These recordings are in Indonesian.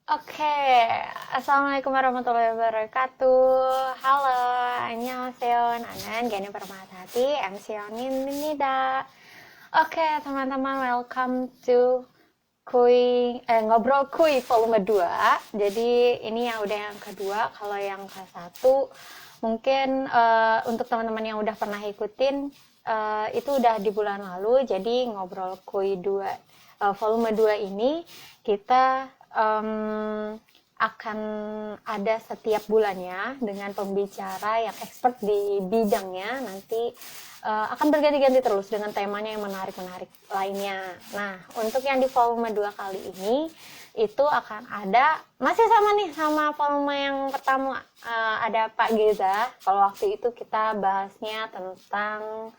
Oke, Assalamualaikum warahmatullahi wabarakatuh. Halo, 안녕하세요. 나는 Gani Permatasari, MC Yoninida. Oke, teman-teman, welcome to Ngobrol Kuy volume 2. Jadi ini yang udah yang kedua. Kalau yang ke satu, mungkin untuk teman-teman yang udah pernah ikutin, itu udah di bulan lalu. Jadi Ngobrol Kuy 2, volume 2 ini kita akan ada setiap bulannya dengan pembicara yang expert di bidangnya. Nanti akan berganti-ganti terus dengan temanya yang menarik-menarik lainnya. Nah, untuk yang di volume 2 kali ini itu akan ada, masih sama nih sama volume yang pertama, ada Pak Geza. Kalau waktu itu kita bahasnya tentang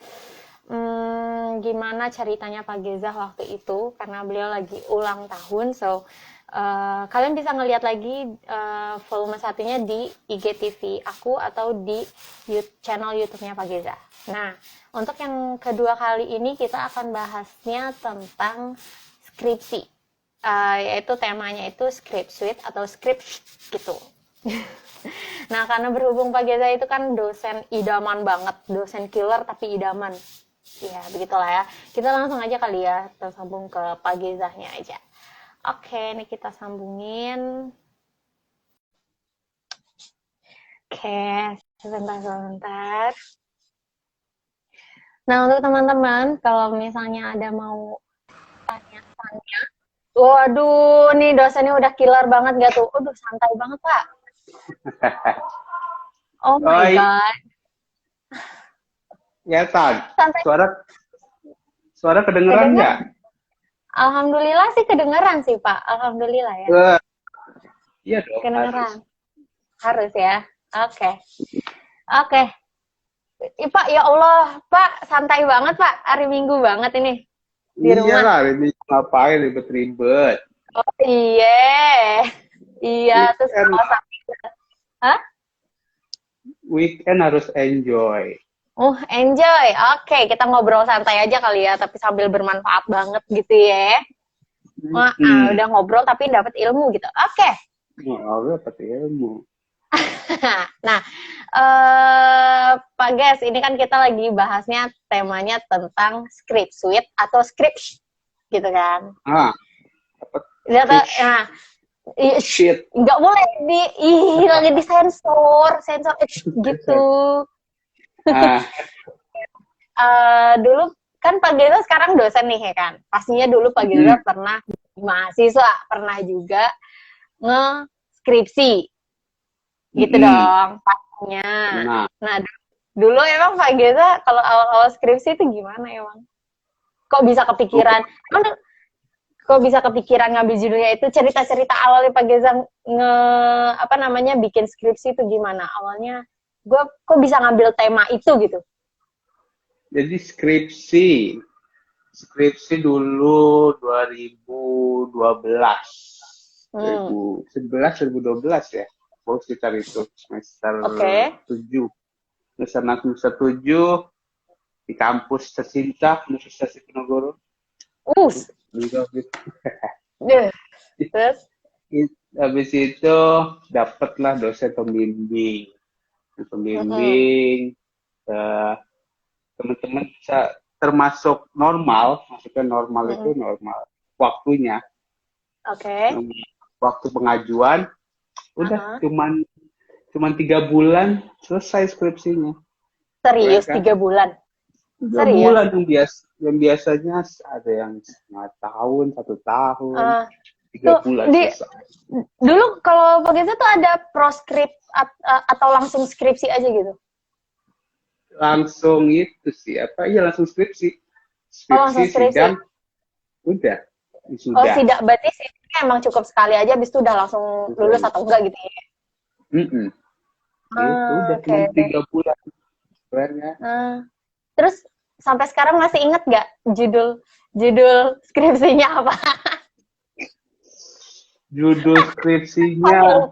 gimana ceritanya Pak Geza waktu itu, karena beliau lagi ulang tahun. So kalian bisa ngelihat lagi volume satunya di IGTV aku atau di channel YouTube-nya Pak Geza. Nah, untuk yang kedua kali ini kita akan bahasnya tentang skripsi, yaitu temanya itu script suite atau script gitu. Nah, karena berhubung Pak Geza itu kan dosen idaman banget, dosen killer tapi idaman. Ya, begitulah ya. Kita langsung aja kali ya, tersambung ke Pak Gezanya aja. Oke, ini kita sambungin. Oke, sebentar. Nah, untuk teman-teman, kalau misalnya ada mau tanya-tanya, waduh, nih dosennya udah killer banget gak tuh? Aduh, santai banget, Pak. Oh my Oi, God. ya Tag. Santai, Suara kedengeran kedengar. nggak? Alhamdulillah sih kedengeran sih, Pak. Alhamdulillah ya. Eh, iya dong, harus. Kedengeran. Harus ya. Oke. Oke. Pak, ya Allah, Pak, santai banget, Pak. Hari Minggu banget ini di rumah. Iyalah, ini ngapain ribet-ribet. Oh iya, iya. Terus Weekend, kalau sakit, hah? weekend harus enjoy. Enjoy. Oke, kita ngobrol santai aja kali ya, tapi sambil bermanfaat banget gitu ya. Wah, Hmm, udah ngobrol tapi dapat ilmu gitu. Oke. oh, dapat ilmu. Nah, Pak Ges, ini kan kita lagi bahasnya temanya tentang script suite atau script gitu kan. Ah, dapat Nah, shit. nggak boleh lagi disensor, sensor gitu. Ah, Dulu kan Pak Geza sekarang dosen nih ya kan. Pastinya dulu Pak hmm, Geza pernah mahasiswa, pernah juga nge-skripsi gitu hmm. dong pastinya. Nah, Nah, dulu emang Pak Geza kalau awal-awal skripsi itu gimana emang? Kok bisa kepikiran? Kok bisa kepikiran ngambil judulnya itu, cerita-cerita awalnya Pak Geza bikin skripsi itu gimana? Awalnya gue kok bisa ngambil tema itu gitu. jadi skripsi dulu 2012, Hmm. 2011, 2012 ya. Pokoknya sekitar itu semester Oke. Okay. 7. Semester 7 di kampus tercinta Universitas Diponegoro. Us. Terus? Habis itu dapatlah dosen pembimbing. Pembimbing teman-teman bisa termasuk normal, maksudnya normal itu normal waktunya. Oke. Waktu pengajuan udah cuman 3 bulan selesai skripsinya. Serius, Ya kan? 3 bulan? 3 bulan yang biasanya ada yang setengah tahun, 1 tahun, 3 bulan selesai. Dulu kalau Pak Geza tuh ada proskrip atau langsung skripsi aja gitu? Langsung itu sih apa? Iya langsung skripsi. Langsung Skripsi skripsi. sidang udah. Oh, sidang berarti sidangnya emang cukup sekali aja, habis itu udah langsung lulus atau enggak gitu ya? Itu udah cuma 3 bulan. Keren ya. Terus sampai sekarang masih inget nggak judul skripsinya apa? Judul skripsinya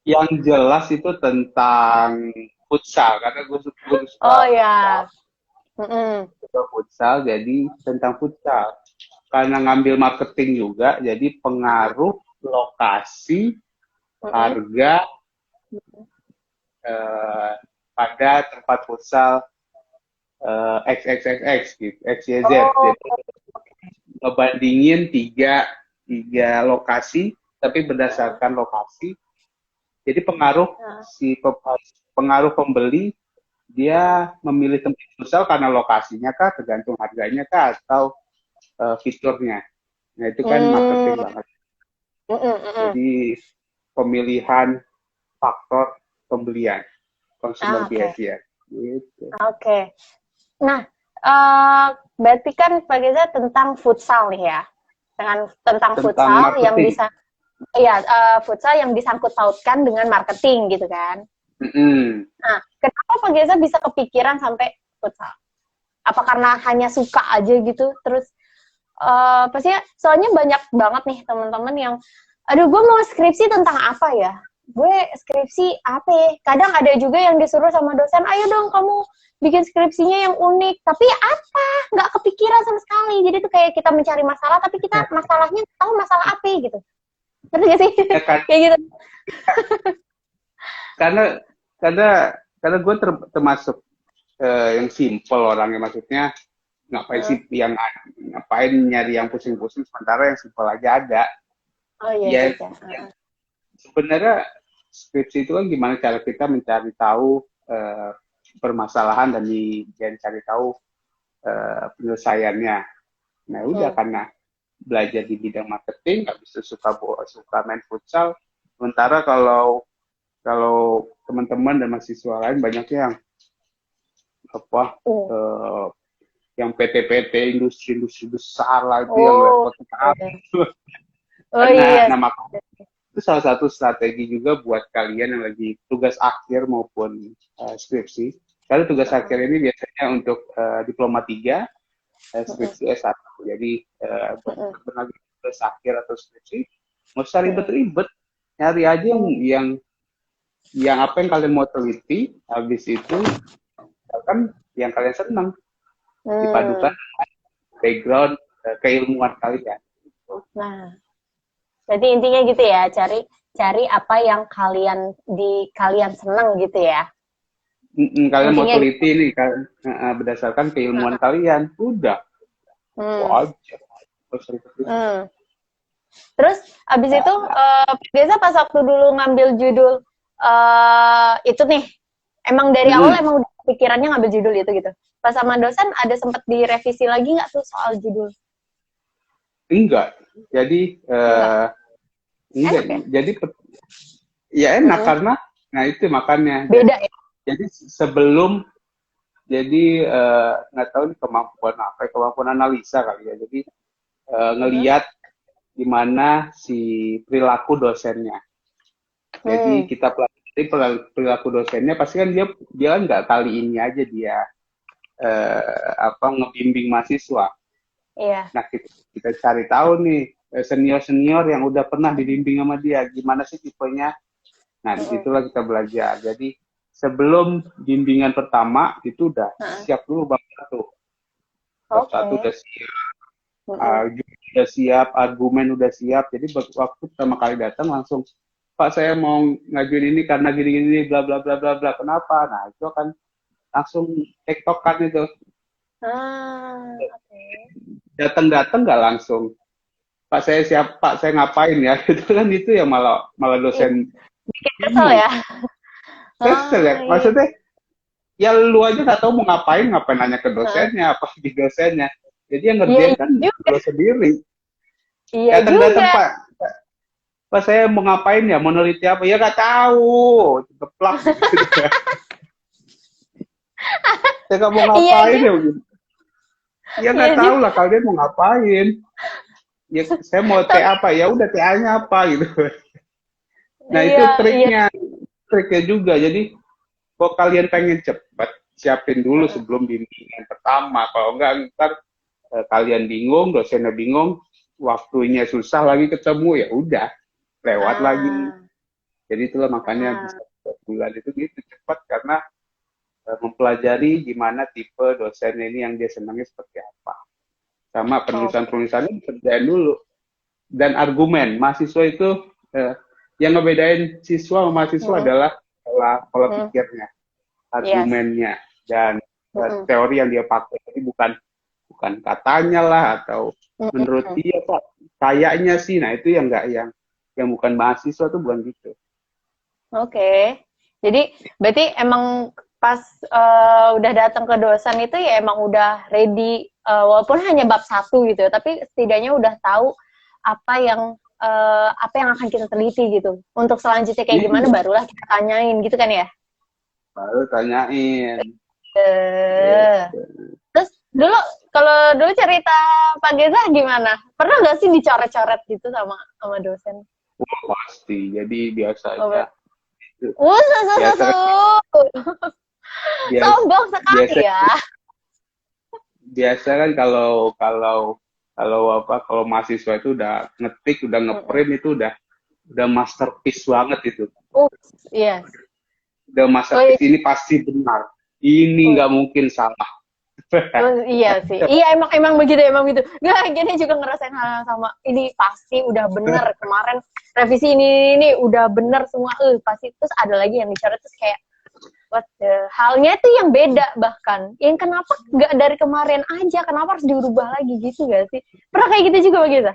yang jelas itu tentang futsal karena gue suka Oh ya. futsal, jadi tentang futsal. Karena ngambil marketing juga, jadi pengaruh lokasi, harga, pada tempat futsal XXXX gitu, XYZ. Jadi ngebandingin tiga lokasi, tapi berdasarkan lokasi. Jadi pengaruh pembeli, dia memilih tempat futsal karena lokasinya kah, tergantung harganya kah, atau fiturnya. Nah itu kan marketing banget. Jadi pemilihan faktor pembelian, consumer behavior. Gitu. Oke. Nah, berarti kan Pak Geza tentang futsal nih ya, tentang futsal marketing. Yang bisa, futsal yang disangkut pautkan dengan marketing gitu kan. Nah, kenapa Pak Geza bisa kepikiran sampai futsal? Apa karena hanya suka aja gitu? Terus pastinya soalnya banyak banget nih teman-teman yang, aduh gue mau skripsi tentang apa ya? Gue skripsi apa ya? Kadang ada juga yang disuruh sama dosen, ayo dong kamu bikin skripsinya yang unik. Tapi apa? Nggak kepikiran sama sekali. Jadi tuh kayak kita mencari masalah, tapi kita masalahnya tahu masalah apa gitu. Ngerti gak sih? Ya, kan? Kayak gitu. karena gue termasuk yang simple orangnya, maksudnya ngapain sih ngapain nyari yang pusing-pusing, sementara yang simple aja ada. Oh iya. Sebenarnya skripsi itu kan gimana cara kita mencari tahu permasalahan dan cari tahu penyelesaiannya. Nah udah, karena belajar di bidang marketing, nggak bisa suka main futsal. Sementara kalau teman-teman dan mahasiswa lain banyak yang yang PT-PT industri besar lah itu yang repot sekali. Nah, itu salah satu strategi juga buat kalian yang lagi tugas akhir maupun skripsi. Karena tugas akhir ini biasanya untuk diploma 3, skripsi S1. Jadi buat tugas akhir atau skripsi, nggak usah ribet-ribet, nyari aja yang apa yang kalian mau teliti, habis itu kan yang kalian senang, dipadukan dengan background keilmuan kalian. Nah, jadi intinya gitu ya, cari apa yang kalian senang gitu ya. Kalian mau teliti nih berdasarkan keilmuan kalian, udah wajar. Terus abis itu biasa pas waktu dulu ngambil judul itu nih, emang dari awal emang udah pikirannya ngambil judul itu gitu. Pas sama dosen ada sempat direvisi lagi nggak tuh soal judul? Enggak. Jadi enggak. Jadi ya enak karena itu makanya. Beda ya. Jadi sebelum nggak tahu nih kemampuan analisa kali ya. Jadi ngelihat gimana si perilaku dosennya. Jadi kita pelajari perilaku dosennya, pasti kan dia kan nggak kali ini aja dia ngebimbing mahasiswa. Iya. Nah kita cari tahu nih senior yang udah pernah dibimbing sama dia, gimana sih tipenya. Nah disitulah kita belajar. Jadi sebelum bimbingan pertama itu udah siap dulu bab 1. Bab 1 udah siap, udah siap, argumen udah siap. Jadi waktu pertama kali datang langsung, Pak saya mau ngajuin ini karena gini-gini bla bla bla bla bla. Kenapa? Nah itu akan langsung tektokan itu. Datang nggak langsung, Pak saya siap, Pak saya ngapain ya? Itu kan itu ya malah dosen. Bikin kesel ya. Kesel ya, maksudnya ya lu aja nggak tahu mau ngapain nanya ke dosennya, apa di dosennya. Jadi yang ngerjain kan lo sendiri. Iya datang Pak saya mau ngapain ya, mau neliti apa? Ya nggak tahu, geplak. Saya nggak mau ngapain ya begitu. Ya nggak tahu lah kalian mau ngapain. Ya saya mau TA apa, ya udah TA-nya apa gitu. Nah itu triknya juga. Jadi kalau kalian pengen cepat, siapin dulu sebelum bimbingan pertama. Kalau enggak ntar kalian bingung, dosennya bingung, waktunya susah lagi ketemu, ya udah lewat lagi. Jadi itulah makanya bisa 2 bulan itu gitu cepat, karena mempelajari gimana tipe dosen ini yang dia senangnya seperti apa. Sama penulisannya dikerjain dulu. dan argumen. Mahasiswa itu yang ngebedain siswa sama mahasiswa adalah pola pikirnya, argumennya, dan teori yang dia pakai. Jadi bukan katanya lah atau menurut dia Pak kayaknya sih. Nah itu yang nggak yang bukan mahasiswa tuh bukan gitu. Oke. Jadi berarti emang pas udah datang ke dosen itu ya emang udah ready, walaupun hanya bab 1 gitu, tapi setidaknya udah tahu apa yang akan kita teliti gitu. Untuk selanjutnya kayak gimana barulah kita tanyain gitu kan ya? Baru tanyain. Terus kalau dulu cerita Pak Geza gimana? Pernah nggak sih dicoret-coret gitu sama dosen? Pasti. Jadi biasanya. Sombong sekali ya. Biasa kan kalau mahasiswa itu udah ngetik, udah ngeprint itu udah masterpiece banget itu. Iya. Udah masterpiece, ini pasti benar. Ini nggak mungkin salah. Iya sih. Iya emang begitu. Nggak, gini juga ngerasain hal yang sama. Ini pasti udah bener. Kemarin revisi ini udah bener semua. Pasti terus ada lagi yang dicoret terus kayak what the halnya tuh yang beda bahkan. Yang kenapa nggak dari kemarin aja? Kenapa harus diubah lagi gitu gak sih? Pernah kayak gitu juga begitu?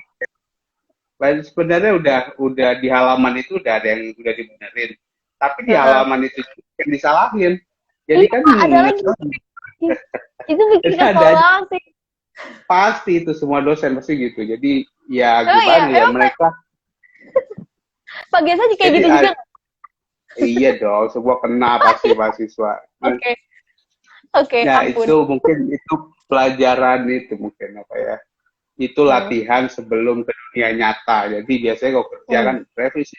Sebenarnya udah di halaman itu udah ada yang udah dibenerin. Tapi di halaman itu yang disalahin. Jadi kan ada lagi. Itu bikin kesel banget sih. Pasti itu semua dosen pasti gitu. Jadi ya gimana ya mereka. Pak Gesa juga kayak gitu juga. Iya dong, semua kena pasti mahasiswa. Oke. Nah itu mungkin itu pelajaran itu mungkin apa ya? Itu latihan sebelum ke dunia nyata. Jadi biasanya kalau kerja kan revisi.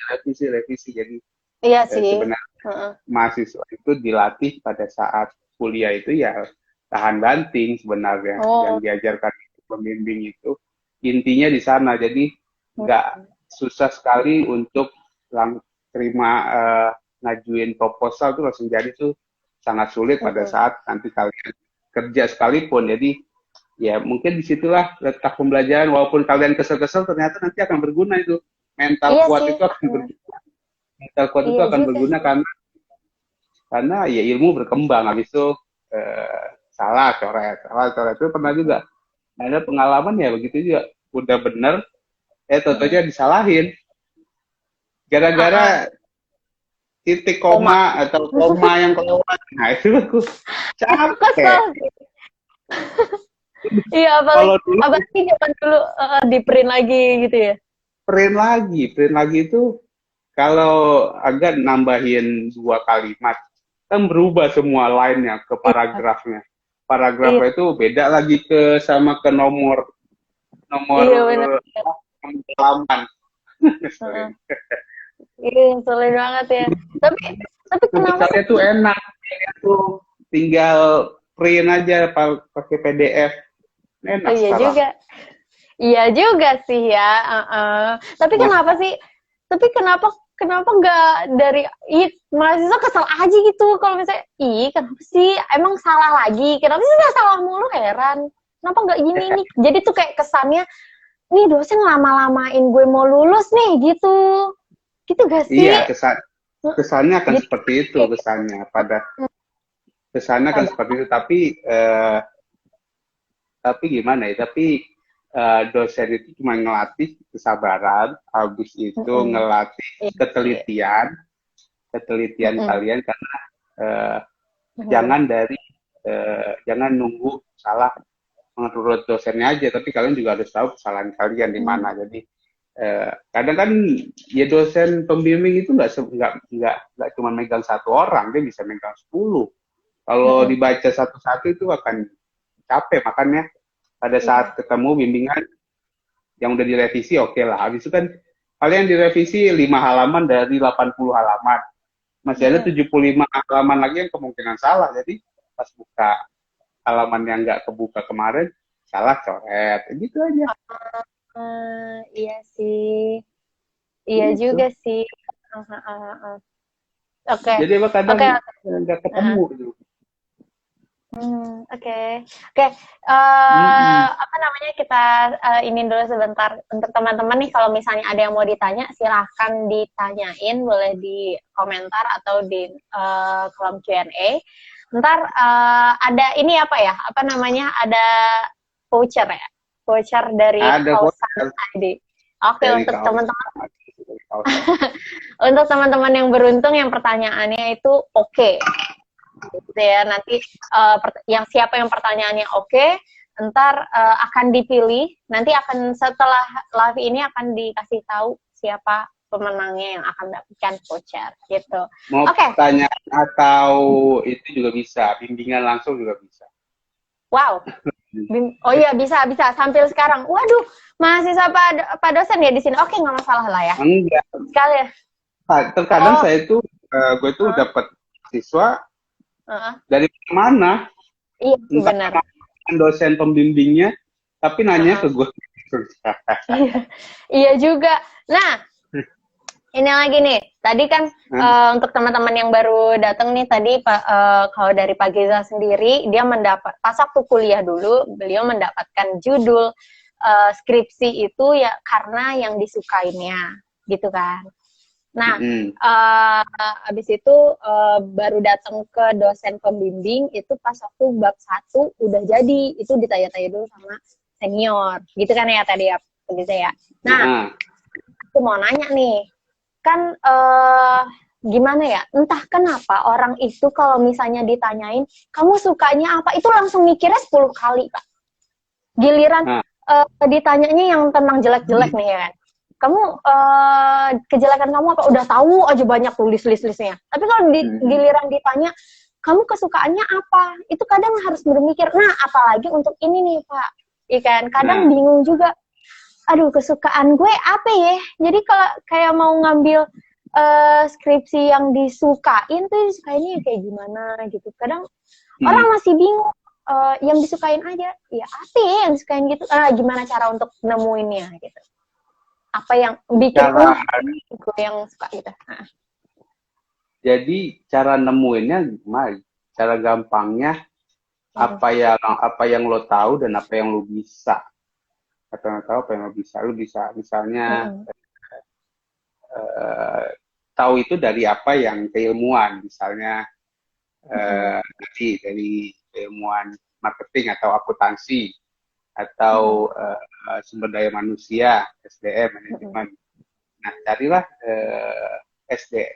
Jadi iya sih. Sebenarnya mahasiswa itu dilatih pada saat kuliah itu ya tahan banting sebenarnya. Yang diajarkan pembimbing itu intinya di sana. Jadi nggak susah sekali untuk terima ngajuin proposal tuh langsung jadi tuh sangat sulit pada saat nanti kalian kerja sekalipun. Jadi ya mungkin disitulah letak pembelajaran. Walaupun kalian kesel-kesel ternyata nanti akan berguna itu. Mental kuat itu akan berguna. Mental kuat itu akan berguna karena ya ilmu berkembang. Habis itu salah coret itu pernah juga ada pengalaman ya begitu juga udah bener tentunya disalahin gara-gara titik koma atau koma yang kelewat. Nah itu aku capek. Iya apalagi zaman dulu di print lagi gitu ya. Print lagi itu kalau agak nambahin 2 kalimat kan berubah semua line-nya ke paragrafnya. Paragrafnya itu beda lagi sama ke nomor halaman. Iya, ngeselin banget ya. Tapi kenapa? Tulisannya tuh enak, tuh tinggal print aja pakai PDF. Enak Iya juga sih ya. Tapi kenapa sih? Tapi kenapa nggak dari mahasiswa kesel aja gitu kalau misalnya kenapa sih emang salah lagi, kenapa sih nggak salah mulu, heran kenapa nggak gini nih. Jadi tuh kayak kesannya nih dosen lama-lamain gue mau lulus nih gitu gak sih? Iya kesannya akan gitu. Seperti itu kesannya akan seperti itu tapi gimana ya, tapi dosen itu cuma ngelatih kesabaran, habis itu ngelatih ketelitian kalian karena jangan nunggu salah menurut dosennya aja, tapi kalian juga harus tahu kesalahan kalian di mana. Jadi kadang kan ya dosen pembimbing itu nggak cuma megang 1 orang, dia bisa megang 10. Kalau dibaca satu-satu itu akan capek, makanya pada saat ketemu bimbingan yang udah direvisi oke lah. Habis itu kan kalian direvisi 5 halaman dari 80 halaman. Masih ada 75 halaman lagi yang kemungkinan salah. Jadi pas buka halaman yang nggak kebuka kemarin, salah coret. Gitu aja. Iya sih. Iya gitu. Juga sih. Jadi kadang nggak ketemu gitu. Oke. Mm-mm. Apa namanya, kita ini dulu sebentar untuk teman-teman nih, kalau misalnya ada yang mau ditanya silahkan ditanyain, boleh di komentar atau di kolom Q&A. Ntar ada ini apa ya, apa namanya, ada voucher ya, voucher dari Ada Kausan voucher ID. Oke, dari untuk kaos, teman-teman dari kaosan. untuk teman-teman yang beruntung yang pertanyaannya itu oke. Gitu ya, nanti yang siapa yang pertanyaannya oke, ntar akan dipilih, nanti akan setelah live ini akan dikasih tahu siapa pemenangnya yang akan mendapatkan voucher gitu. Mau Oke. pertanyaan atau itu juga bisa, bimbingan langsung juga bisa. Wow. Oh iya, bisa sambil sekarang. Waduh, mahasiswa Pak dosen ya di sini. Oke, nggak masalah lah ya. Enggak, Sekali ya. terkadang Oh. saya itu gue itu dapat siswa dari mana, Iya, entah benar. dosen pembimbingnya, tapi nanya ke gue. Iya juga. Nah, ini lagi nih. Tadi kan untuk teman-teman yang baru datang nih, tadi kalau dari Pak Geza sendiri, dia mendapat pas waktu kuliah dulu, beliau mendapatkan judul skripsi itu ya karena yang disukainya, gitu kan. Nah, abis itu baru datang ke dosen pembimbing itu pas waktu bab 1 udah jadi, itu ditanya-tanya dulu sama senior, gitu kan ya tadi ya, begitu ya. Nah, aku mau nanya nih, kan gimana ya, entah kenapa orang itu kalau misalnya ditanyain, kamu sukanya apa, itu langsung mikirnya 10 kali, Pak. Giliran ditanyanya yang tentang jelek-jelek nih ya kan, kamu kejelekan kamu apa, udah tahu aja banyak tulis list-listnya. Tapi kalau giliran ditanya, kamu kesukaannya apa, itu kadang harus berpikir. Nah, apalagi untuk ini nih Pak, ikan kadang bingung juga. Aduh, kesukaan gue apa ya? Jadi kalau kayak mau ngambil skripsi yang disukain tuh, disukainnya kayak gimana gitu. Kadang orang masih bingung. Yang disukain aja, ya apa ya yang disukain gitu. Gimana cara untuk nemuinnya gitu. Apa yang bikin ini gue yang suka gitu. Jadi cara nemuinnya gimana? Cara gampangnya apa yang lo tahu dan apa yang lo bisa. Apa yang lo tahu, apa yang lo bisa. Lo bisa misalnya tahu itu dari apa yang keilmuan, misalnya dari keilmuan marketing atau akuntansi atau sumber daya manusia, SDM, manajemen. Nah, carilah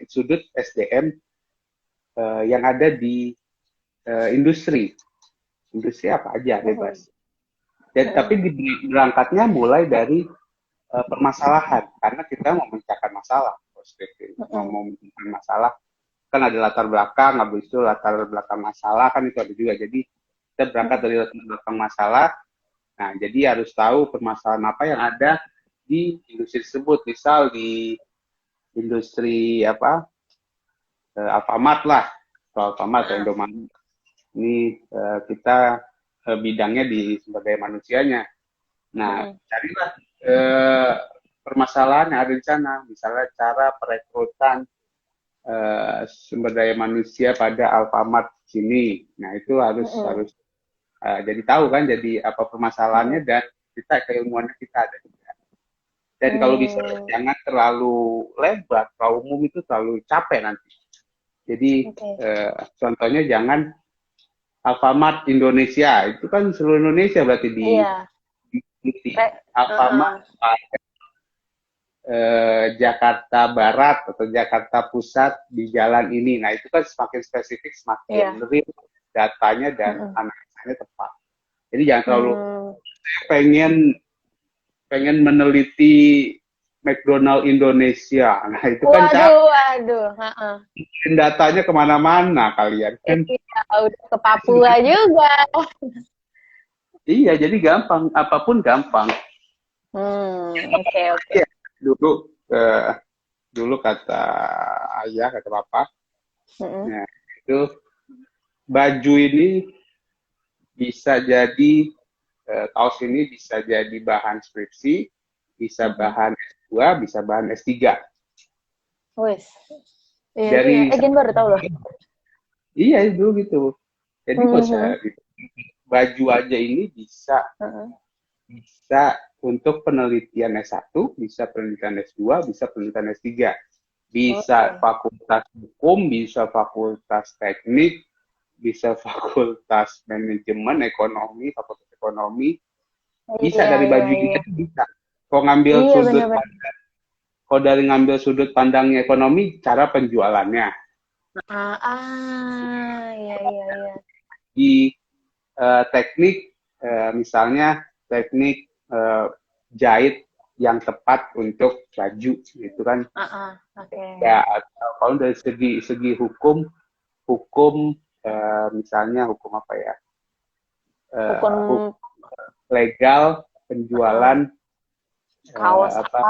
sudut SDM yang ada di industri. Industri apa aja, bebas. Tapi berangkatnya mulai dari permasalahan, karena kita mau memecahkan masalah. Mau memecahkan masalah, kan ada latar belakang, habis itu latar belakang masalah, kan itu ada juga. Jadi kita berangkat dari latar belakang masalah. Nah, jadi harus tahu permasalahan apa yang ada di industri tersebut. Misal di industri Alfamart lah, atau Alfamart atau Indomaret. Ini kita bidangnya di sumber daya manusianya. Nah, carilah permasalahan yang ada di sana. Misalnya cara perekrutan sumber daya manusia pada Alfamart sini. Nah, itu harus jadi tahu kan, jadi apa permasalahannya, dan kita keilmuannya kita ada juga. Dan kalau bisa jangan terlalu lebar, terlalu umum, itu terlalu capek nanti. Jadi contohnya jangan Alfamart Indonesia, itu kan seluruh Indonesia berarti di Alfamart Jakarta Barat atau Jakarta Pusat di jalan ini. Nah, itu kan semakin spesifik, semakin real datanya dan analisanya tepat. Jadi jangan terlalu pengen meneliti McDonald Indonesia. Nah, itu kan waduh. Datanya kemana-mana kalian kan. Iya, udah ke Papua juga. Iya, jadi gampang, apapun gampang. Oke. Ya, dulu kata ayah, kata bapak, nah, itu baju ini bisa jadi kaos ini bisa jadi bahan skripsi, bisa bahan S2, bisa bahan S3. Wes. Dari Egen baru tahu loh. Iya, itu gitu. Jadi nggak usah baju aja ini bisa untuk penelitian S1, bisa penelitian S2, bisa penelitian S3. Bisa fakultas hukum, bisa fakultas teknik, bisa fakultas manajemen, ekonomi, fakultas ekonomi. Bisa dari baju ini bisa. Kalau ngambil kalau dari ngambil sudut pandang ekonomi, cara penjualannya. Iya. Di teknik, misalnya teknik jahit yang tepat untuk baju, gitu kan. Ya, kalau dari segi hukum misalnya hukum apa ya? Hukum legal penjualan kaos apa?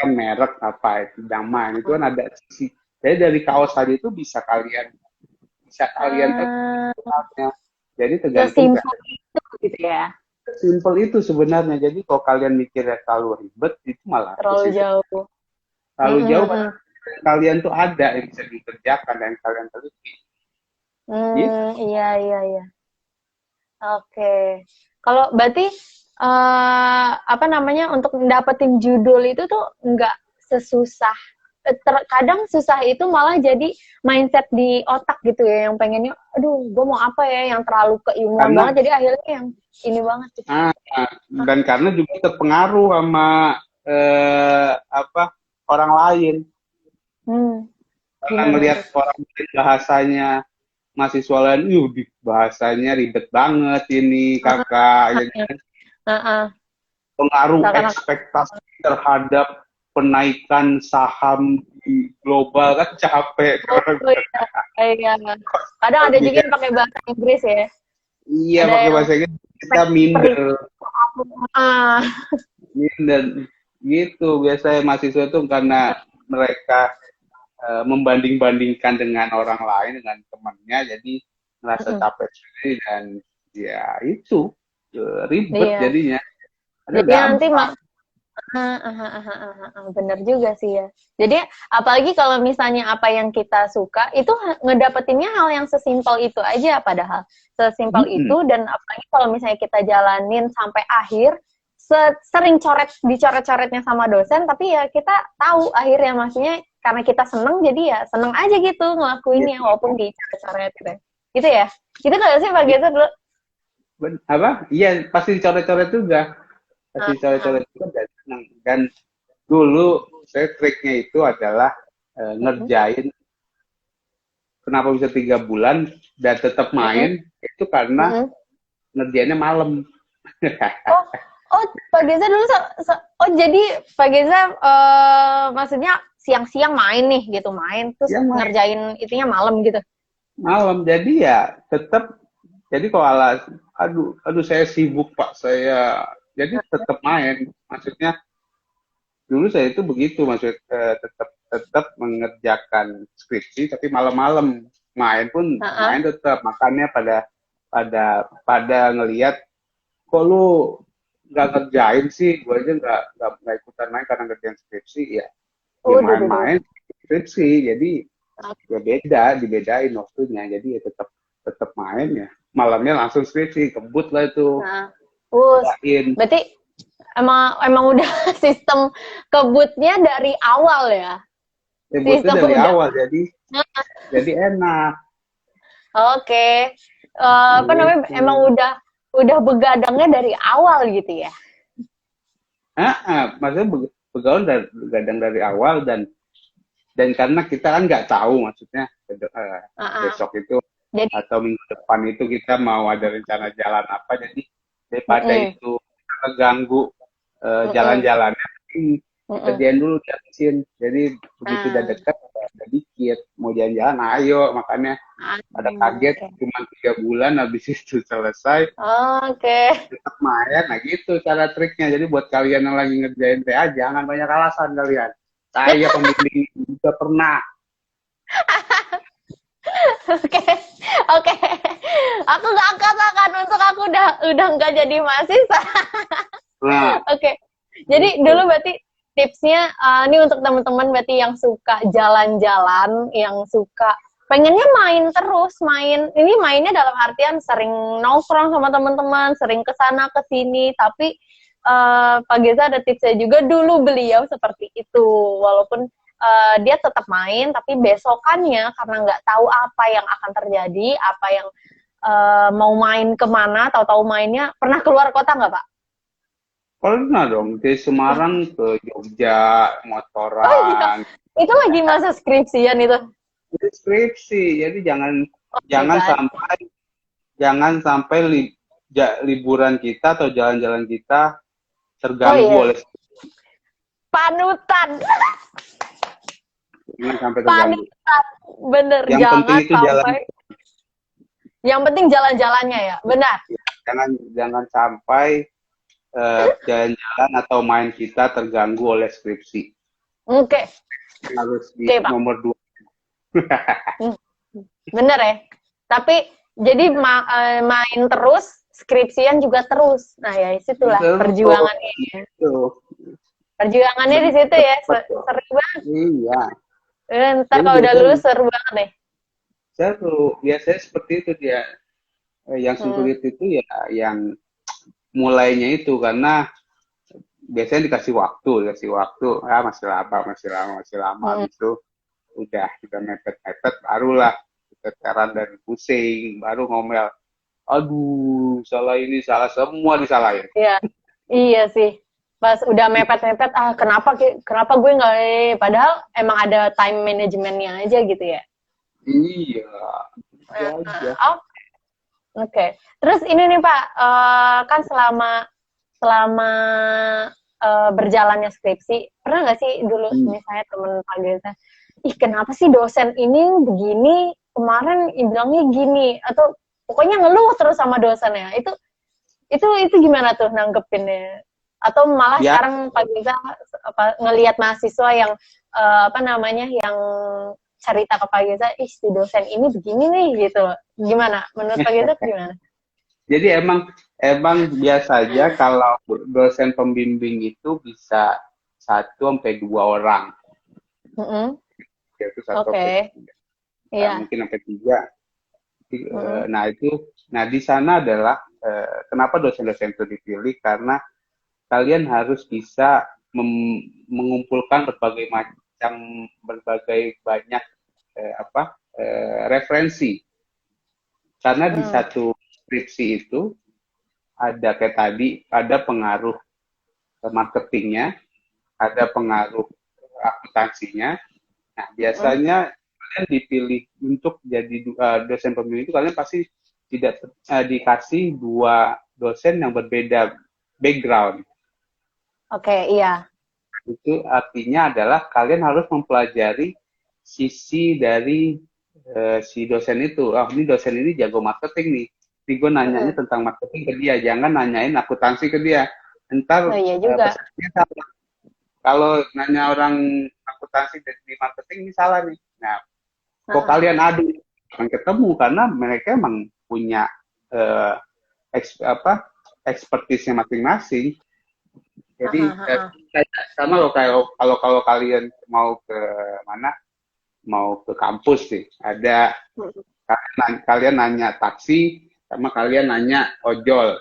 Merek apa itu nama itu kan ada sisi. Jadi dari kaos tadi itu bisa kalian jadi tergantung simpel itu gitu ya. Simpel itu sebenarnya. Jadi kalau kalian mikirnya terlalu ribet itu malah terlalu jauh. Kalian tuh ada yang bisa dikerjakan dan kalian teliti. Iya. Oke. Kalau berarti untuk dapetin judul itu tuh nggak sesusah. Kadang susah itu malah jadi mindset di otak gitu ya, yang pengennya, aduh, gue mau apa ya, yang terlalu keilmuan banget, jadi akhirnya yang ini banget. Gitu. Dan karena juga terpengaruh sama orang lain. Karena melihat orang lain bahasanya mahasiswa lain, bahasanya ribet banget ini kakak. Pengaruh ekspektasi terhadap penaikan saham di global kan capek. Iya. Kadang ada juga yang pakai bahasa Inggris ya. Iya, pakai bahasa Inggris kita minder. Minder gitu biasanya mahasiswa itu karena mereka membanding-bandingkan dengan orang lain, dengan temannya, jadi merasa capek sendiri dan ya itu ribet jadinya. Jadi nanti bener juga sih ya. Jadi apalagi kalau misalnya apa yang kita suka itu ngedapetinnya hal yang sesimpel itu aja, padahal sesimpel itu. Dan apalagi kalau misalnya kita jalanin sampai akhir, sering dicoret-coretnya sama dosen, tapi ya kita tahu akhirnya, maksudnya karena kita seneng, jadi ya seneng aja gitu ngelakuinnya walaupun dicoret-coret gitu ya. Gitu nggak sih Pak Geza dulu? Apa? Iya, pasti dicoret-coret juga. Pasti coret-coret juga dan dulu saya triknya itu adalah ngerjain. Kenapa bisa 3 bulan dan tetap main itu karena ngerjainnya malam. Pak Geza dulu jadi Pak Geza maksudnya siang-siang main nih gitu, terus ngerjain itunya malam gitu. Malam, jadi ya tetap, jadi kalau aduh saya sibuk Pak, saya jadi tetap main. Maksudnya dulu saya itu begitu, maksudnya tetap mengerjakan skripsi tapi malam-malam main pun main tetap. Makanya pada ngelihat, kok lu nggak ngerjain sih, gue aja nggak ikutan main karena ngerjain skripsi ya. Main-main skripsi, jadi ya dibedain waktunya, jadi ya tetap main ya. Malamnya langsung skripsi, kebut lah itu. Berarti emang udah sistem kebutnya dari awal ya? Kebutnya dari awal, jadi enak. Oke. Emang udah begadangnya dari awal gitu ya? Maksudnya begadang dari awal dan karena kita kan nggak tahu, maksudnya besok itu atau minggu depan itu kita mau ada rencana jalan apa, jadi daripada itu keganggu jalan-jalannya, kerjain dulu dihabisin. Jadi begitu udah dekat, ada dikit mau jalan-jalan, ayo. Makanya ada kaget cuma 3 bulan habis itu selesai. Tetap main. Nah gitu cara triknya. Jadi buat kalian yang lagi ngerjain TA, jangan banyak alasan kalian. Saya pembimbing juga pernah. Oke. Aku gak katakan untuk aku udah nggak jadi mahasiswa. Oke. Jadi dulu berarti tipsnya ini untuk teman-teman berarti yang suka jalan-jalan, yang suka pengennya main terus, ini mainnya dalam artian sering nongkrong sama teman-teman, sering kesana kesini, tapi Pak Geza ada tipsnya juga, dulu beliau seperti itu, walaupun dia tetap main, tapi besokannya karena nggak tahu apa yang akan terjadi, apa yang mau main kemana, tahu-tahu mainnya, pernah keluar kota nggak Pak? Pernah dong, dari Semarang ke Jogja, motoran. Oh iya, itu lagi masa skripsian itu? Skripsi, jadi jangan sampai liburan kita atau jalan-jalan kita terganggu oleh panutan. Jangan sampai terganggu. Panutan, bener. Yang jangan penting itu sampai. Yang penting jalan-jalannya ya, benar. Jangan sampai jalan-jalan atau main kita terganggu oleh skripsi. Oke. Harus di nomor 2. Bener ya. Tapi jadi main terus, skripsian juga terus. Nah ya situlah perjuangannya. Perjuangannya di situ ya, seru banget. Iya. Ntar kalau udah lulus seru banget deh. Seru, biasanya seperti itu dia. Yang sulit itu ya yang mulainya itu, karena biasanya dikasih waktu, masih lama gitu. Udah mepet barulah keteteran dan pusing, baru ngomel, aduh salah ini salah, semua disalahin. Iya sih, pas udah mepet kenapa gue nggak, padahal emang ada time manajemennya aja gitu ya. Iya. Oke. Terus ini nih Pak, kan selama berjalannya skripsi, pernah nggak sih dulu misalnya temen Pak Geza, kenapa sih dosen ini begini, kemarin bilangnya gini, atau pokoknya ngeluh terus sama dosennya, itu gimana tuh nanggepinnya? Atau malah sekarang Pak Geza ngelihat mahasiswa yang yang cerita ke Pak Geza, si dosen ini begini nih gitu, gimana? Menurut Pak Geza gimana? Jadi emang biasa aja kalau dosen pembimbing itu bisa 1-2 orang. Itu 1 sampai 3. Mungkin sampai 3. Nah di sana adalah kenapa dosen-dosen itu dipilih, karena kalian harus bisa mengumpulkan berbagai banyak referensi, karena di satu skripsi itu ada kayak tadi, ada pengaruh marketingnya, ada pengaruh akuntansinya. Nah biasanya kalian dipilih untuk jadi dosen pembimbing itu, kalian pasti tidak dikasih 2 dosen yang berbeda background. Oke, iya. Itu artinya adalah kalian harus mempelajari sisi dari si dosen itu. Ini dosen ini jago marketing nih. Jadi gue nanyanya tentang marketing ke dia, jangan nanyain akuntansi ke dia. Ntar kalau nanya orang akuntansi di marketing ini salah nih. Nah, kok kalian adu akan ketemu, karena mereka emang punya expertise-nya masing-masing. Jadi sama kalau kalian mau ke mana, mau ke kampus sih, ada kalian nanya taksi sama kalian nanya ojol.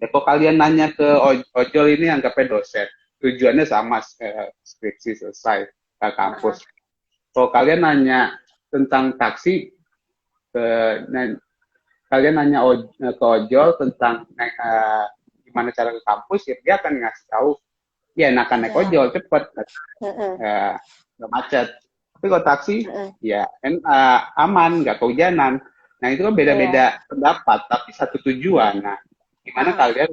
Ya, kok kalian nanya ke ojol ini anggapnya dosen, tujuannya sama, skripsi selesai ke kampus. Kalau kalian nanya tentang taksi, kalian nanya ke ojol tentang gimana cara ke kampus, ya dia akan ngasih tahu, ya enakan naik ojol cepet, nggak macet. Tapi kalau taksi, ya aman, nggak kehujanan. Nah itu kan beda-beda pendapat, tapi satu tujuan. Nah, gimana kalian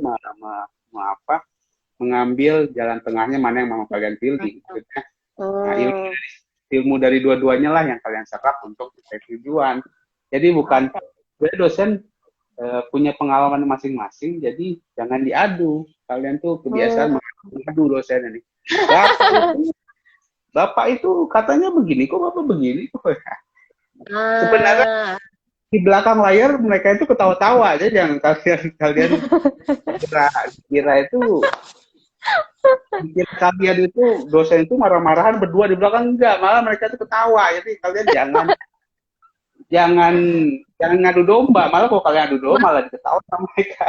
mengambil jalan tengahnya, mana yang mau kalian pilih? Nah, ilmu dari dua-duanya lah yang kalian serap untuk tujuan. Jadi bukan dosen punya pengalaman masing-masing, jadi jangan diadu. Kalian tuh kebiasaan mengadu dosen ini. Bapak itu katanya begini, kok Bapak begini? Sebenarnya di belakang layar mereka itu ketawa-tawa aja, jangan kalian kira itu Bikin kalian itu dosen itu marah-marahan berdua di belakang, enggak, malah mereka itu ketawa. Jadi kalian jangan jangan ngadu domba, malah kalau kalian adu domba malah diketawa sama mereka.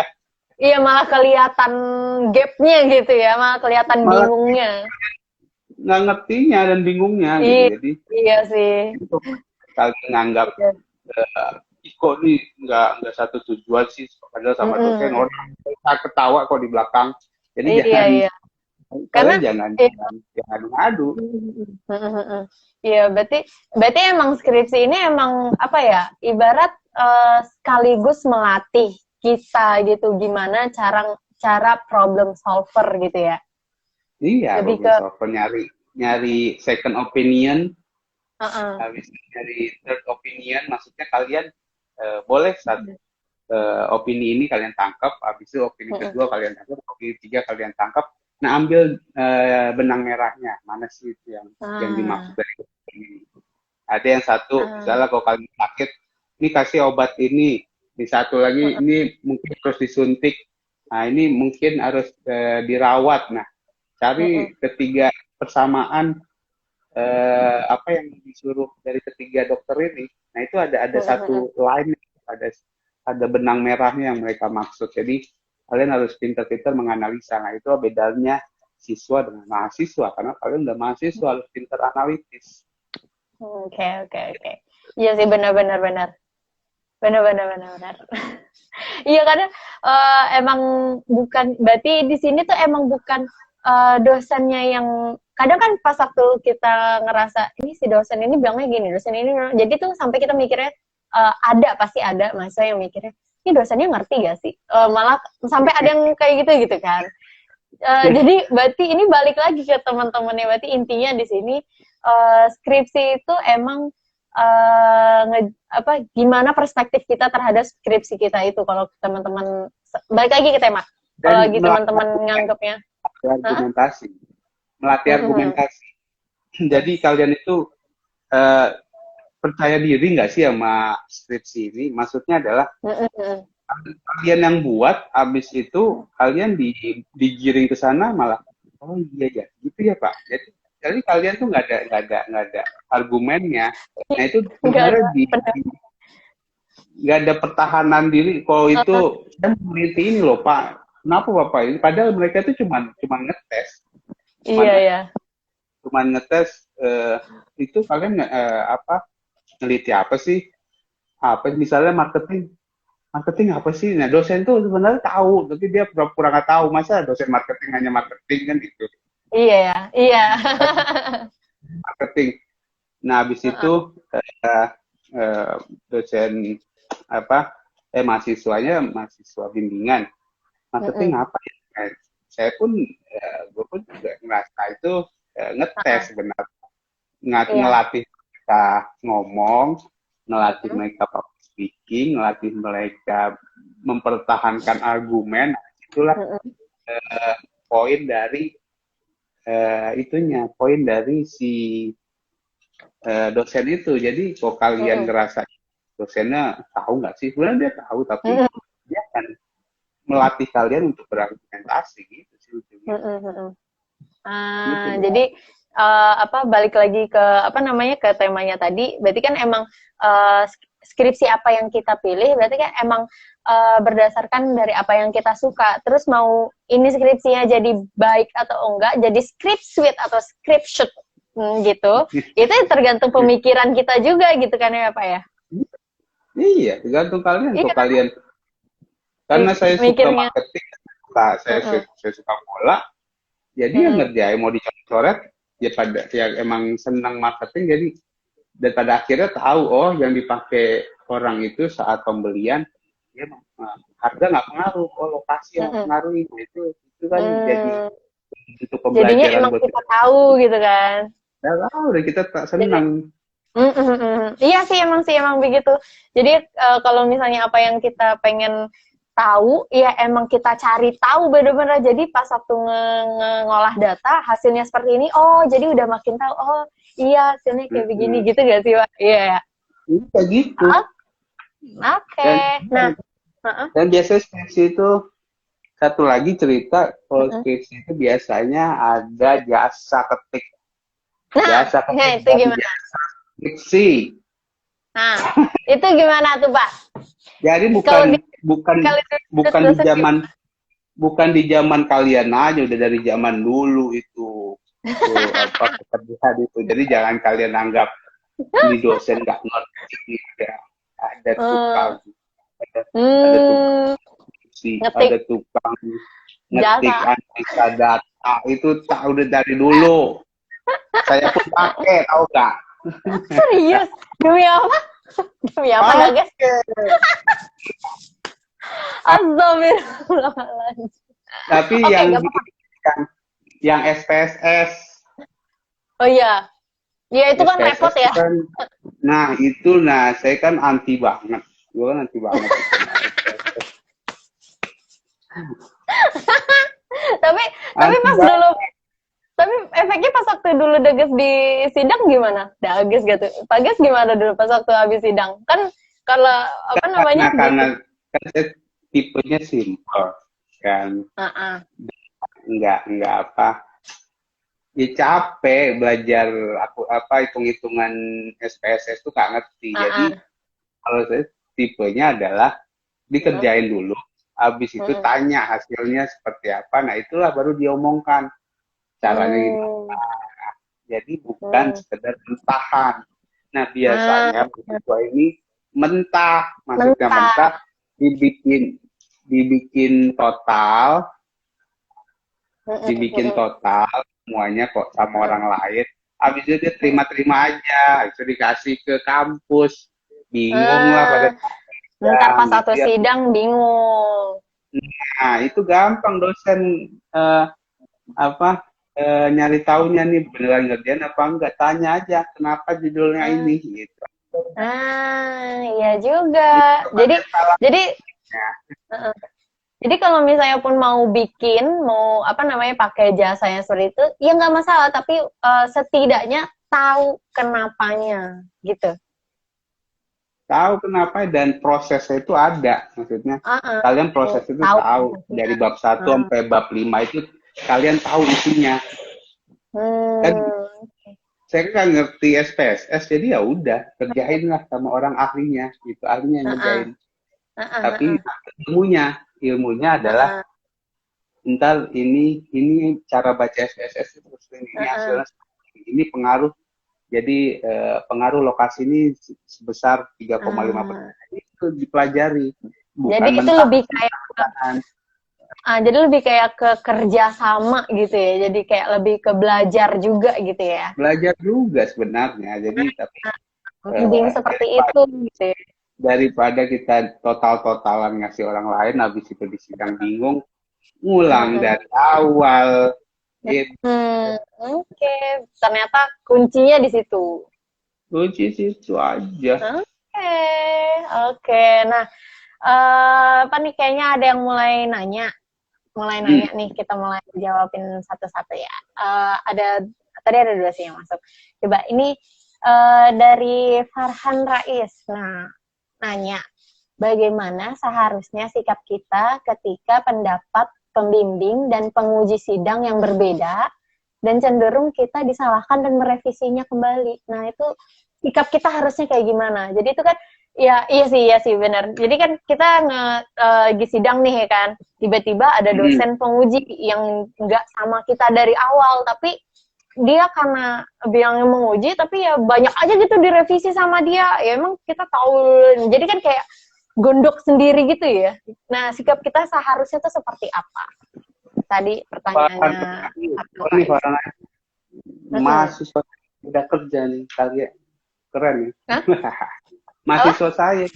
Iya, malah kelihatan gapnya gitu ya, malah kelihatan Malah bingungnya. nggak ngertinya dan bingungnya gitu. Jadi Iya sih. itu kalian nganggap kok nih nggak satu tujuan sih, padahal sama dosen orang ketawa kok di belakang. Jadi Iya. Karena jangan ngadu. Iya, berarti emang skripsi ini emang apa ya? Ibarat sekaligus melatih kita gitu gimana cara problem solver gitu ya. Iya, problem solver, nyari second opinion, habis nyari third opinion, maksudnya kalian boleh opini ini kalian tangkap, habis itu opini kedua kalian tangkap, opini ketiga kalian tangkap. Nah, ambil benang merahnya, mana sih itu yang dimaksud dari ini. Ada yang satu, misalnya kalau kalian sakit, ini kasih obat ini. Di satu lagi, ini mungkin harus disuntik. Nah, ini mungkin harus dirawat. Nah, cari ketiga persamaan apa yang disuruh dari ketiga dokter ini. Nah, itu ada satu line, ada benang merahnya yang mereka maksud. Jadi, kalian harus pintar-pintar menganalisa. Nah, itu bedanya siswa dengan mahasiswa. Karena kalian udah mahasiswa, harus pintar analitis. Oke. Iya sih, benar. Iya, karena emang bukan, berarti di sini tuh emang bukan dosennya yang, kadang kan pas waktu kita ngerasa, ini si dosen ini bilangnya gini, dosen ini, jadi tuh sampai kita mikirnya, pasti ada mahasiswa yang mikirnya, ini dosennya ngerti gak sih? Malah sampai ada yang kayak gitu kan. Jadi berarti ini balik lagi ke teman-temannya, berarti intinya di sini skripsi itu emang gimana perspektif kita terhadap skripsi kita itu. Kalau teman-teman, balik lagi ke tema, kalau lagi teman-teman nganggapnya melatih argumentasi. Jadi kalian itu percaya diri nggak sih sama skripsi ini? Maksudnya adalah kalian yang buat, habis itu kalian digiring ke sana malah, oh iya ya, gitu ya Pak. Jadi kalian tuh nggak ada argumennya. Nah itu sebenarnya nggak ada pertahanan diri. Kalau itu saya meneliti ini loh Pak, kenapa Bapak ini? Padahal mereka itu cuma ngetes. Cuma ngetes itu kalian neliti apa sih? Misalnya marketing apa sih? Nah, dosen tuh sebenarnya tahu, tapi dia pura-pura nggak tahu. Masa dosen marketing hanya marketing kan gitu? Iya. Marketing. Nah, habis itu dosen mahasiswa bimbingan. Marketing apa ya? Gue pun juga ngerasa itu ngetes sebenarnya. Ngelatih kita ngomong, ngelatih mereka public speaking, ngelatih mereka mempertahankan argumen. Itulah poin dari poin dari si dosen itu. Jadi kalau kalian ngerasa dosennya tahu nggak sih? Sebenarnya dia tahu, tapi dia akan melatih kalian untuk berargumentasi gitu sih. Jadi balik lagi ke ke temanya tadi. Berarti kan emang skripsi apa yang kita pilih, berarti kan emang berdasarkan dari apa yang kita suka. Terus mau ini skripsinya jadi baik atau enggak, jadi script sweet atau script shoot gitu. Itu tergantung pemikiran kita juga gitu kan ya Pak ya? Iya, tergantung kalian. Kalau kalian, karena saya suka marketing, saya suka bola, jadi yang ngerjain mau dicoret ya emang senang marketing, jadi dan pada akhirnya tahu yang dipakai orang itu saat pembelian ya harga nggak pengaruh, lokasi yang pengaruh itu kan jadi untuk pembelajaran. Jadinya emang kita tahu gitu kan. Ya tahu deh, kita tak senang. Iya sih emang begitu. Jadi kalau misalnya apa yang kita pengen tahu, ya emang kita cari tahu bener-bener. Jadi pas waktu ngolah data, hasilnya seperti ini, jadi udah makin tahu, iya hasilnya kayak begini, gitu gak sih Pak? Iya. Iya gitu. Oke. Nah. Dan biasanya skripsi itu satu lagi cerita kalau skripsi itu biasanya ada jasa ketik. Nah, Jasa nah ketik itu dan gimana? jasa skripsi. Nah, itu gimana tuh, Pak? Jadi Kalau di bukan kalau bukan di dosen zaman kalian aja, udah dari zaman dulu itu apa pekerjaan itu. Jadi jangan kalian anggap ini dosen nggak ngerti, ada tukang, ada, ada tukang hmm, sih, ngetik ada tukang ngetik jasa. analisa data itu tak udah dari dulu. Saya pun pakai, tahu nggak? Serius? Demi apa? Demi apa, Gagas? Pakai. Astagfirullahaladzim. Tapi Oke, yang gak apa-apa. yang SPSS, Oh iya. Ya itu kan repot SPSS itu ya. kan, nah saya kan anti banget, gue kan anti banget itu sama SPSS. Tapi Anti pas banget. dulu, tapi efeknya pas waktu dulu Dages di sidang gimana? Dages gitu. Pak Ges gimana dulu pas waktu habis sidang? Kan kalau apa namanya Karena gitu. kan saya tipenya simple kan, Heeh. nggak apa, ya capek belajar aku apa hitung-hitungan SPSS tuh nggak ngerti. Jadi Heeh. kalau saya tipenya adalah dikerjain dulu, habis itu Heeh. tanya hasilnya seperti apa, nah itulah baru diomongkan caranya gimana. Hmm. Jadi bukan Hmm. sekedar mentahan. Nah Ah, biasanya mahasiswa ini mentah, maksudnya mentah. mentah dibikin total, Heeh. Heeh. semuanya kok sama orang lain. Habis itu dia terima-terima aja, itu dikasih ke kampus, bingung lah pada Ah, ntar sidang pas gitu satu ya. sidang bingung. Nah itu gampang dosen eh, apa nyari taunya nih beneran ngerjain apa enggak, tanya aja kenapa judulnya Ah, ini gitu. iya juga. Itu Jadi kalian salahnya. jadi heeh. Jadi kalau misalnya pun mau bikin, mau apa namanya pakai jasanya seperti itu, ya nggak masalah. Tapi setidaknya tahu kenapanya, gitu. Tahu kenapa dan prosesnya itu ada, maksudnya Ah, kalian proses itu tahu tahu prosesnya. dari bab satu Ah, sampai bab 5 itu kalian tahu isinya kan. hmm, Saya kan ngerti SPSS jadi ya udah kerjain lah sama orang ahlinya gitu, ahlinya yang ah, ngerjain. ah, ah, Tapi ah, ilmunya ah, adalah ah, entar ini cara baca SPSS terus ini ah, ah. hasilnya ini pengaruh, jadi pengaruh lokasi ini sebesar 3,5%. Ah. Itu dipelajari, Jadi bukan itu mentah lebih kayak jadi lebih kayak ke kerja sama gitu ya. Jadi kayak lebih ke belajar juga gitu ya. belajar juga sebenarnya. Jadi tapi Mending seperti itu gitu ya. daripada kita total-totalan ngasih orang lain, habis itu di sidang bingung, ngulang Mm-mm. dari awal. Itu Oke. Ternyata kuncinya di situ. kunci situ aja. Oke, oke. Nah, apa nih kayaknya ada yang mulai Hmm. nanya nih. Kita mulai jawabin satu-satu ya. Ada tadi ada dua sih yang masuk. Coba ini dari Farhan Rais. Nah, nanya, bagaimana seharusnya sikap kita ketika pendapat pembimbing dan penguji sidang yang berbeda dan cenderung kita disalahkan dan merevisinya kembali. Nah, itu sikap kita harusnya kayak gimana? Jadi itu kan ya iya sih benar. Jadi kan kita lagi sidang nih ya kan, tiba-tiba ada Hmm. dosen penguji yang nggak sama kita dari awal, tapi dia karena bilangnya menguji tapi ya banyak aja gitu direvisi sama dia, ya emang kita tahu, jadi kan kayak gondok sendiri gitu ya. Nah sikap kita seharusnya tuh seperti apa, tadi Farhan, pertanyaannya Abdul ini Rais. Farhan mahasiswa udah kerja nih kalian, keren nih. Hah? Apa? Mahasiswa saya,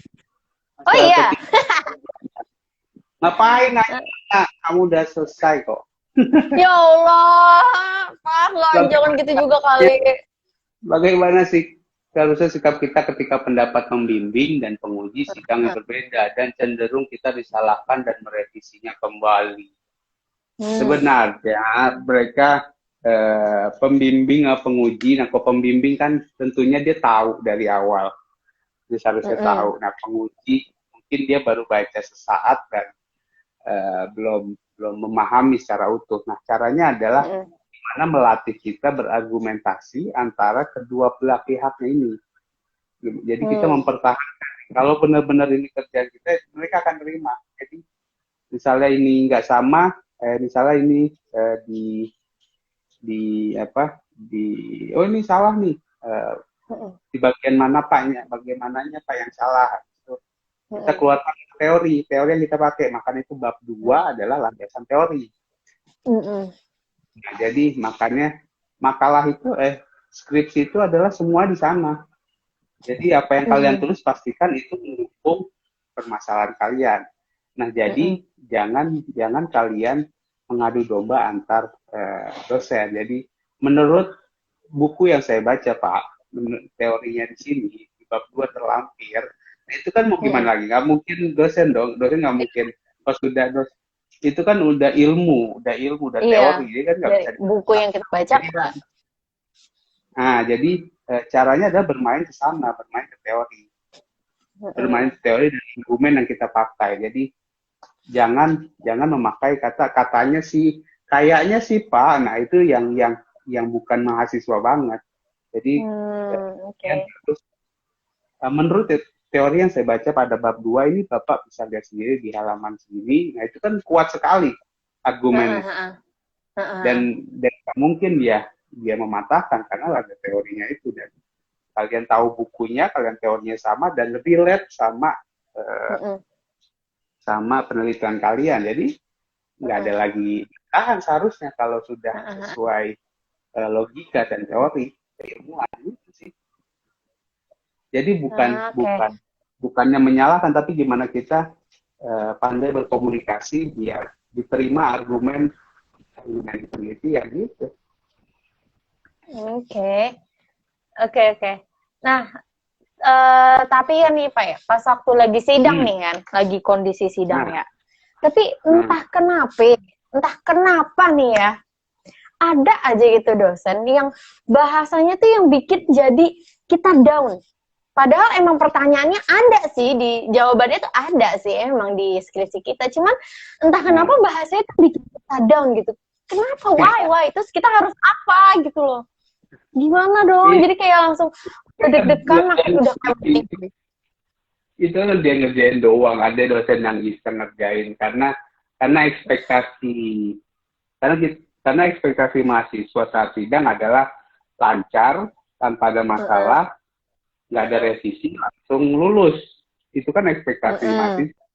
Oh mahasiswa iya. ketiga. Ngapain nanya? Kamu udah selesai kok. Ya Allah, Pak, jangan gitu juga kali. Bagaimana sih seharusnya sikap kita ketika pendapat pembimbing dan penguji sidang yang berbeda dan cenderung kita disalahkan dan merevisinya kembali? Sebenarnya mereka pembimbing atau penguji, nah kalau pembimbing kan tentunya dia tahu dari awal, dia seharusnya tahu. Nah penguji mungkin dia baru baca sesaat dan belum memahami secara utuh. Nah, caranya adalah gimana melatih kita berargumentasi antara kedua belah pihaknya ini. Jadi kita mempertahankan. Kalau benar-benar ini kerjaan kita, mereka akan terima. Jadi misalnya ini nggak sama, misalnya ini oh ini salah nih, di bagian mana Paknya, bagaimananya Pak yang salah. Kita keluarkan teori yang kita pakai, makanya itu bab 2 adalah landasan teori. Nah, jadi makanya makalah itu skripsi itu adalah semua di sana. Jadi apa yang kalian tulis pastikan itu mendukung permasalahan kalian. Nah, jadi jangan kalian mengadu domba antar dosen. Jadi menurut buku yang saya baca, Pak, teorinya di sini di bab 2 terlampir. Nah, itu kan mau gimana lagi? Nggak mungkin dosen dong. Dosen nggak mungkin pas sudah itu kan udah ilmu, teori. Jadi kan nggak bisa buku yang kita baca. Nah, jadi caranya adalah bermain ke sana, bermain ke teori. Bermain ke teori dan argumen yang kita pakai. Jadi jangan memakai katanya sih, kayaknya sih Pak. Nah, itu yang bukan mahasiswa banget. Jadi terus menurut teori yang saya baca pada bab 2 ini, Bapak bisa lihat sendiri di halaman segini. Nah, itu kan kuat sekali argumennya. Dan mungkin dia mematahkan karena ada teorinya itu. Dan kalian tahu bukunya, kalian teorinya sama dan lebih relate sama penelitian kalian. Jadi nggak ada lagi seharusnya kalau sudah sesuai logika dan teori keilmuan itu sih. Jadi bukannya menyalahkan, tapi gimana kita pandai berkomunikasi biar diterima argumen penelitian gitu. Oke. Nah, tapi ya nih Pak ya, pas waktu lagi sidang nih kan, lagi kondisi sidang ya. Tapi entah kenapa nih ya, ada aja gitu dosen yang bahasanya tuh yang bikin jadi kita down. Padahal emang pertanyaannya ada sih, di jawabannya tuh ada sih emang di skripsi kita. Cuman entah kenapa bahasanya tuh bikin kita down gitu. Kenapa? Why? Terus kita harus apa gitu loh. Gimana dong? Jadi kayak langsung deg-degan, udah kayak itu kan dia ngerjain doang. Ada dosen yang bisa ngerjain karena ekspektasi mahasiswa saat sidang adalah lancar, tanpa ada masalah, nggak ada revisi, langsung lulus. Itu kan ekspektasi mahasiswa.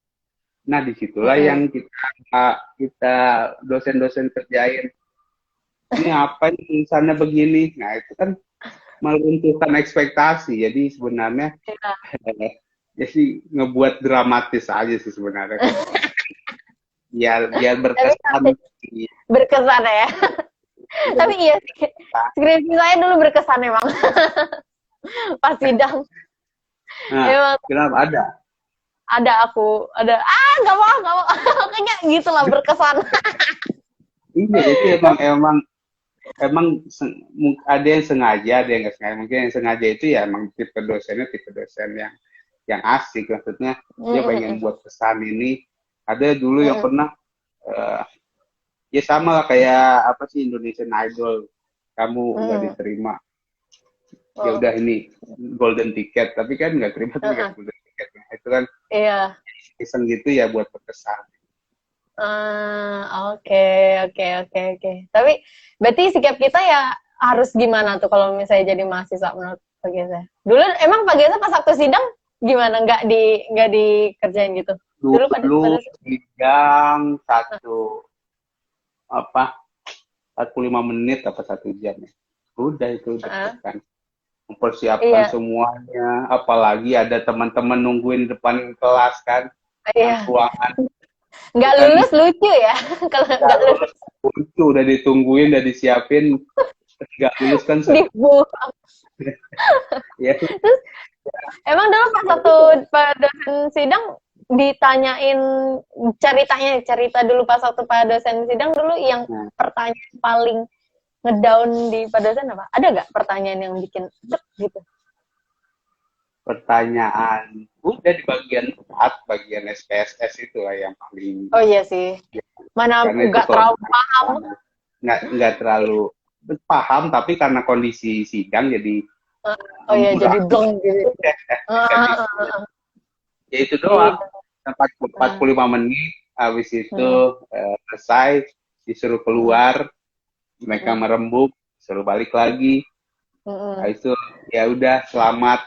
Nah, disitulah yang kita dosen-dosen kerjain. Ini apa nih tulisannya begini? Nah, itu kan meruntuhkan ekspektasi. Jadi sebenarnya jadi ngebuat dramatis aja sih sebenarnya. biar berkesan. Berkesan ya. Tapi iya sih, skripsi saya dulu berkesan emang. Pas sidang. Nah, kenapa ada? Ada nggak mau. Kayaknya gitulah berkesan. Iya, itu emang ada yang sengaja, ada yang nggak sengaja. Mungkin yang sengaja itu ya emang tipe dosen yang asik, maksudnya dia pengen buat pesan ini. Ada dulu yang pernah ya sama lah kayak apa sih Indonesian Idol, kamu nggak diterima, ya udah ini golden ticket, tapi kan nggak terima tuh golden ticket. Nah, itu kan iseng gitu ya buat berkesan. Oke. Tapi berarti sikap kita ya harus gimana tuh kalau misalnya jadi mahasiswa menurut Pak Geza? Dulu emang Pak Geza pas waktu sidang gimana? Nggak dikerjain gitu? Dulu sidang 45 menit apa 1 jam ya. Udah itu kan. Mempersiapkan semuanya, apalagi ada teman-teman nungguin depan kelas kan, ruangan. Nggak lulus lucu ya? Kalau nggak lulus lucu, udah ditungguin, udah disiapin, nggak lulus kan dibuang. Ya. Terus emang dulu pas waktu Pak dosen sidang ditanyain cerita dulu pas waktu Pak dosen sidang dulu yang pertanyaan paling ngedown di Pak dosen apa? Ada nggak pertanyaan yang bikin gitu? Pertanyaan udah di bagian SPSS itu lah yang paling. Oh iya sih. Mana karena itu nggak terlalu paham. nggak terlalu paham, tapi karena kondisi sidang jadi Oh iya, jadi dong gitu. Ya itu Iya. doang, 45 menit, habis itu selesai, disuruh keluar, mereka merembuk, suruh balik lagi. Habis itu ya udah selamat,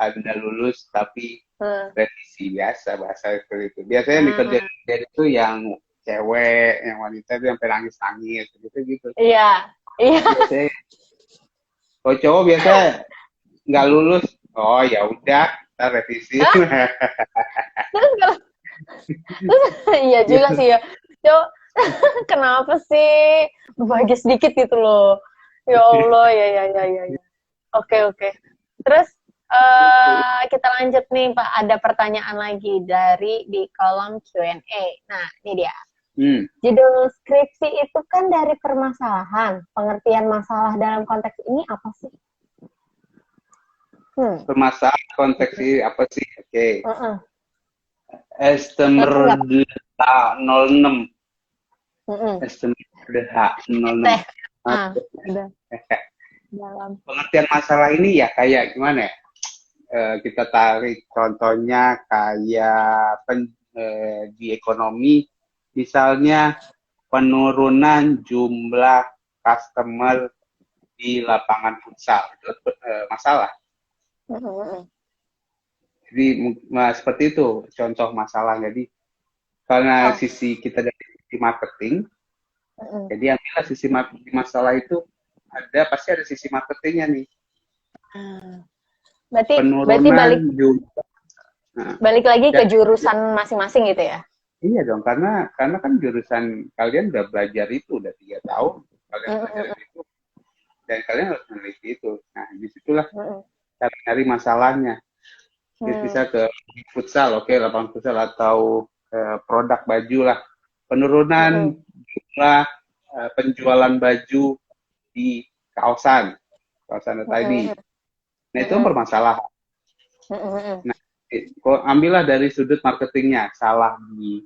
Anda lulus, tapi revisi biasa, bahasa seperti itu. Biasanya yang dikerjain itu yang cewek, yang wanita itu sampai nangis-nangis gitu. Iya. Biasanya kalau cowok biasa nggak lulus, oh ya udah, kita revisi. Iya juga sih ya. Cok, kenapa sih berbagi sedikit gitu loh? Ya Allah, ya. Oke. Terus kita lanjut nih Pak. Ada pertanyaan lagi dari di kolom Q&A. Nah, ini dia. Judul skripsi itu kan dari permasalahan. Pengertian masalah dalam konteks ini apa sih? Permasalahan konteks ini apa sih? Oke. Estimer DH06. Estimer DH06. Pengertian masalah ini ya kayak gimana ya? Kita tarik contohnya kayak di ekonomi, misalnya penurunan jumlah customer di lapangan futsal, itu masalah. Jadi seperti itu contoh masalah. Jadi karena sisi kita dari sisi marketing, jadi ambillah sisi masalah itu pasti ada sisi marketingnya nih. Berarti balik lagi ke jurusan masing-masing gitu ya? Iya dong, karena kan jurusan kalian udah belajar itu udah 3 tahun, kalian belajar itu, dan kalian harus meneliti itu. Nah, disitulah cara nyari masalahnya. Bisa ke futsal, oke, lapangan futsal, atau produk baju lah, penurunan jumlah penjualan baju di kawasan tadi. Nah, itu bermasalah. Nah, ambillah dari sudut marketingnya, salah di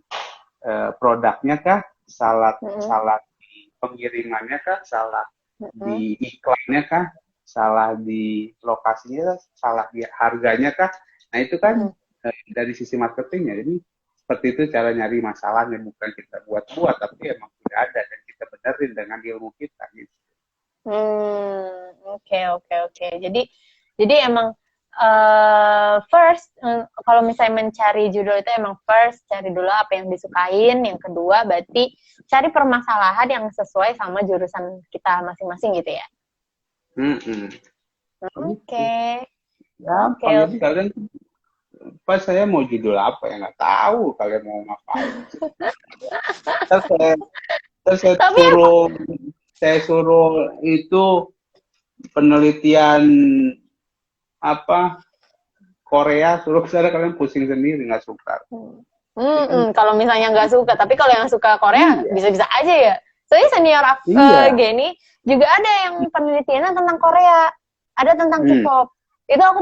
produknya kah, salah di pengirimannya kah, salah di iklannya kah, salah di lokasinya kah, salah di harganya kah. Nah, itu kan dari sisi marketingnya. Jadi seperti itu cara nyari masalahnya, bukan kita buat-buat, tapi emang sudah ada dan kita benerin dengan ilmu kita gitu. Oke. Jadi emang first, kalau misalnya mencari judul itu emang first cari dulu apa yang disukain, yang kedua berarti cari permasalahan yang sesuai sama jurusan kita masing-masing gitu ya. Oke. Jadi kalian pas saya mau judul apa ya nggak tahu, kalian mau ngapain. Saya suruh itu penelitian apa Korea, suruh sana kalian pusing sendiri, nggak suka. Kalau misalnya nggak suka, tapi kalau yang suka Korea bisa-bisa aja ya. Soalnya senior Geni juga ada yang penelitiannya tentang Korea, ada tentang K-pop. Itu aku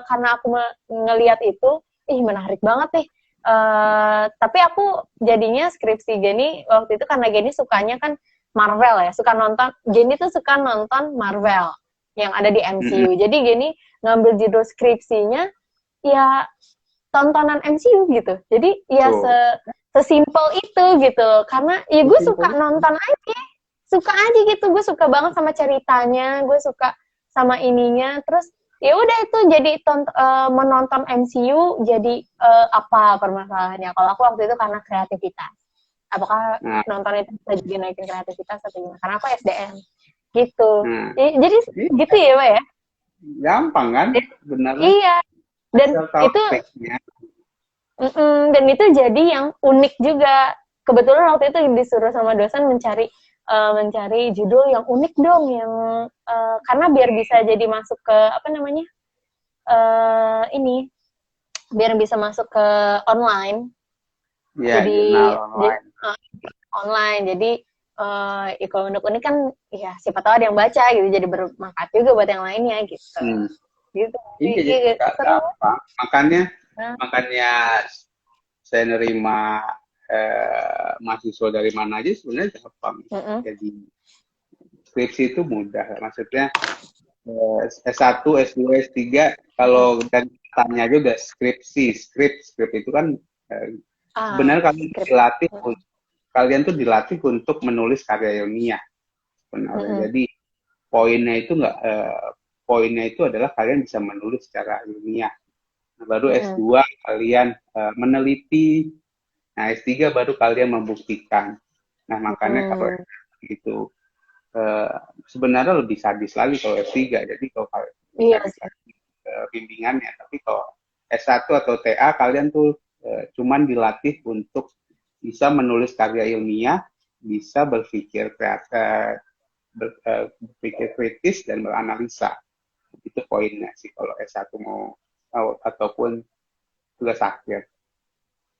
karena aku ngelihat itu, menarik banget nih. Tapi aku jadinya skripsi Geni waktu itu karena Geni sukanya kan Marvel ya, Geni tuh suka nonton Marvel yang ada di MCU. Jadi Geni ngambil judul skripsinya ya tontonan MCU gitu. Jadi ya sesimpel itu gitu. Karena ya gue suka nonton aja. Suka aja gitu. Gue suka banget sama ceritanya, gue suka sama ininya. Terus ya udah itu jadi menonton MCU jadi apa permasalahannya? Kalau aku waktu itu karena kreativitas. Apakah nonton itu bisa juga naikin kreativitas atau gimana? Karena aku SDM gitu. Jadi gitu ya Pak ya? Gampang kan? Benar. Iya. Dan itu jadi yang unik juga. Kebetulan waktu itu disuruh sama dosen mencari judul yang unik dong, yang karena biar bisa jadi masuk ke biar bisa masuk ke online. Jadi online. Jadi kalau unik kan ya siapa tahu ada yang baca gitu, jadi bermanfaat juga buat yang lainnya gitu. Gitu. Iya, jadi gampang. Makanya saya nerima mahasiswa dari mana aja sebenarnya gampang. Jadi skripsi itu mudah. Maksudnya S1, S2, S3 kalau dan tanya aja udah skrip itu kan sebenarnya kalian tuh dilatih untuk menulis karya ilmiah sebenarnya. Jadi poinnya itu adalah kalian bisa menulis secara ilmiah. Nah, baru S2 kalian meneliti. Nah, S3 baru kalian membuktikan. Nah, makanya kalau itu sebenarnya lebih sadis lagi kalau S3. Jadi kalau bimbingannya, tapi kalau S1 atau TA kalian tuh cuman dilatih untuk bisa menulis karya ilmiah, bisa berpikir kritis dan beranalisa. Itu poinnya sih kalau S1 mau ataupun tugas akhir.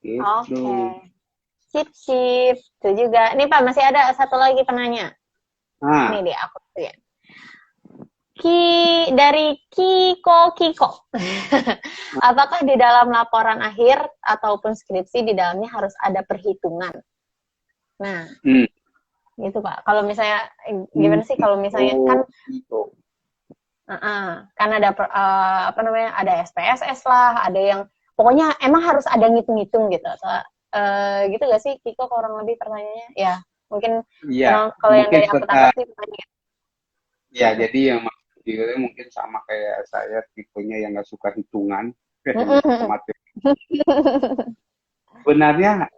Gitu. Sip. Itu juga. Nih Pak, masih ada satu lagi penanya. Ini dia aku tuh ya. Dari Kiko. Apakah di dalam laporan akhir ataupun skripsi di dalamnya harus ada perhitungan? Nah, gitu Pak. Kalau misalnya gimana sih kalau misalnya kan kan ada ada SPSS lah, ada yang pokoknya emang harus ada ngitung-ngitung gitu. Gitu gak sih Kiko kurang lebih pertanyaannya? Ya, mungkin kalau yang dari aku tangkap sih pertanyaan. Ya, jadi yang maksudnya mungkin sama kayak saya, tipenya yang nggak suka hitungan. Sebenarnya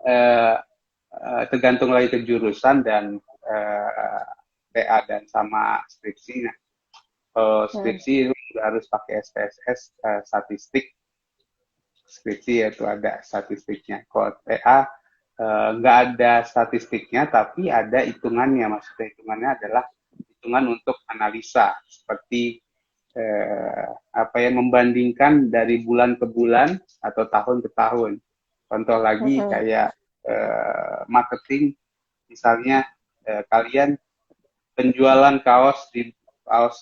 tergantung lagi ke jurusan dan TA dan sama skripsinya. Skripsi itu harus pakai SPSS statistik. Skripsi itu ada statistiknya. Kalau TA nggak ada statistiknya, tapi ada hitungannya. Maksudnya hitungannya adalah hitungan untuk analisa, seperti membandingkan dari bulan ke bulan atau tahun ke tahun. Contoh lagi kayak marketing, misalnya kalian penjualan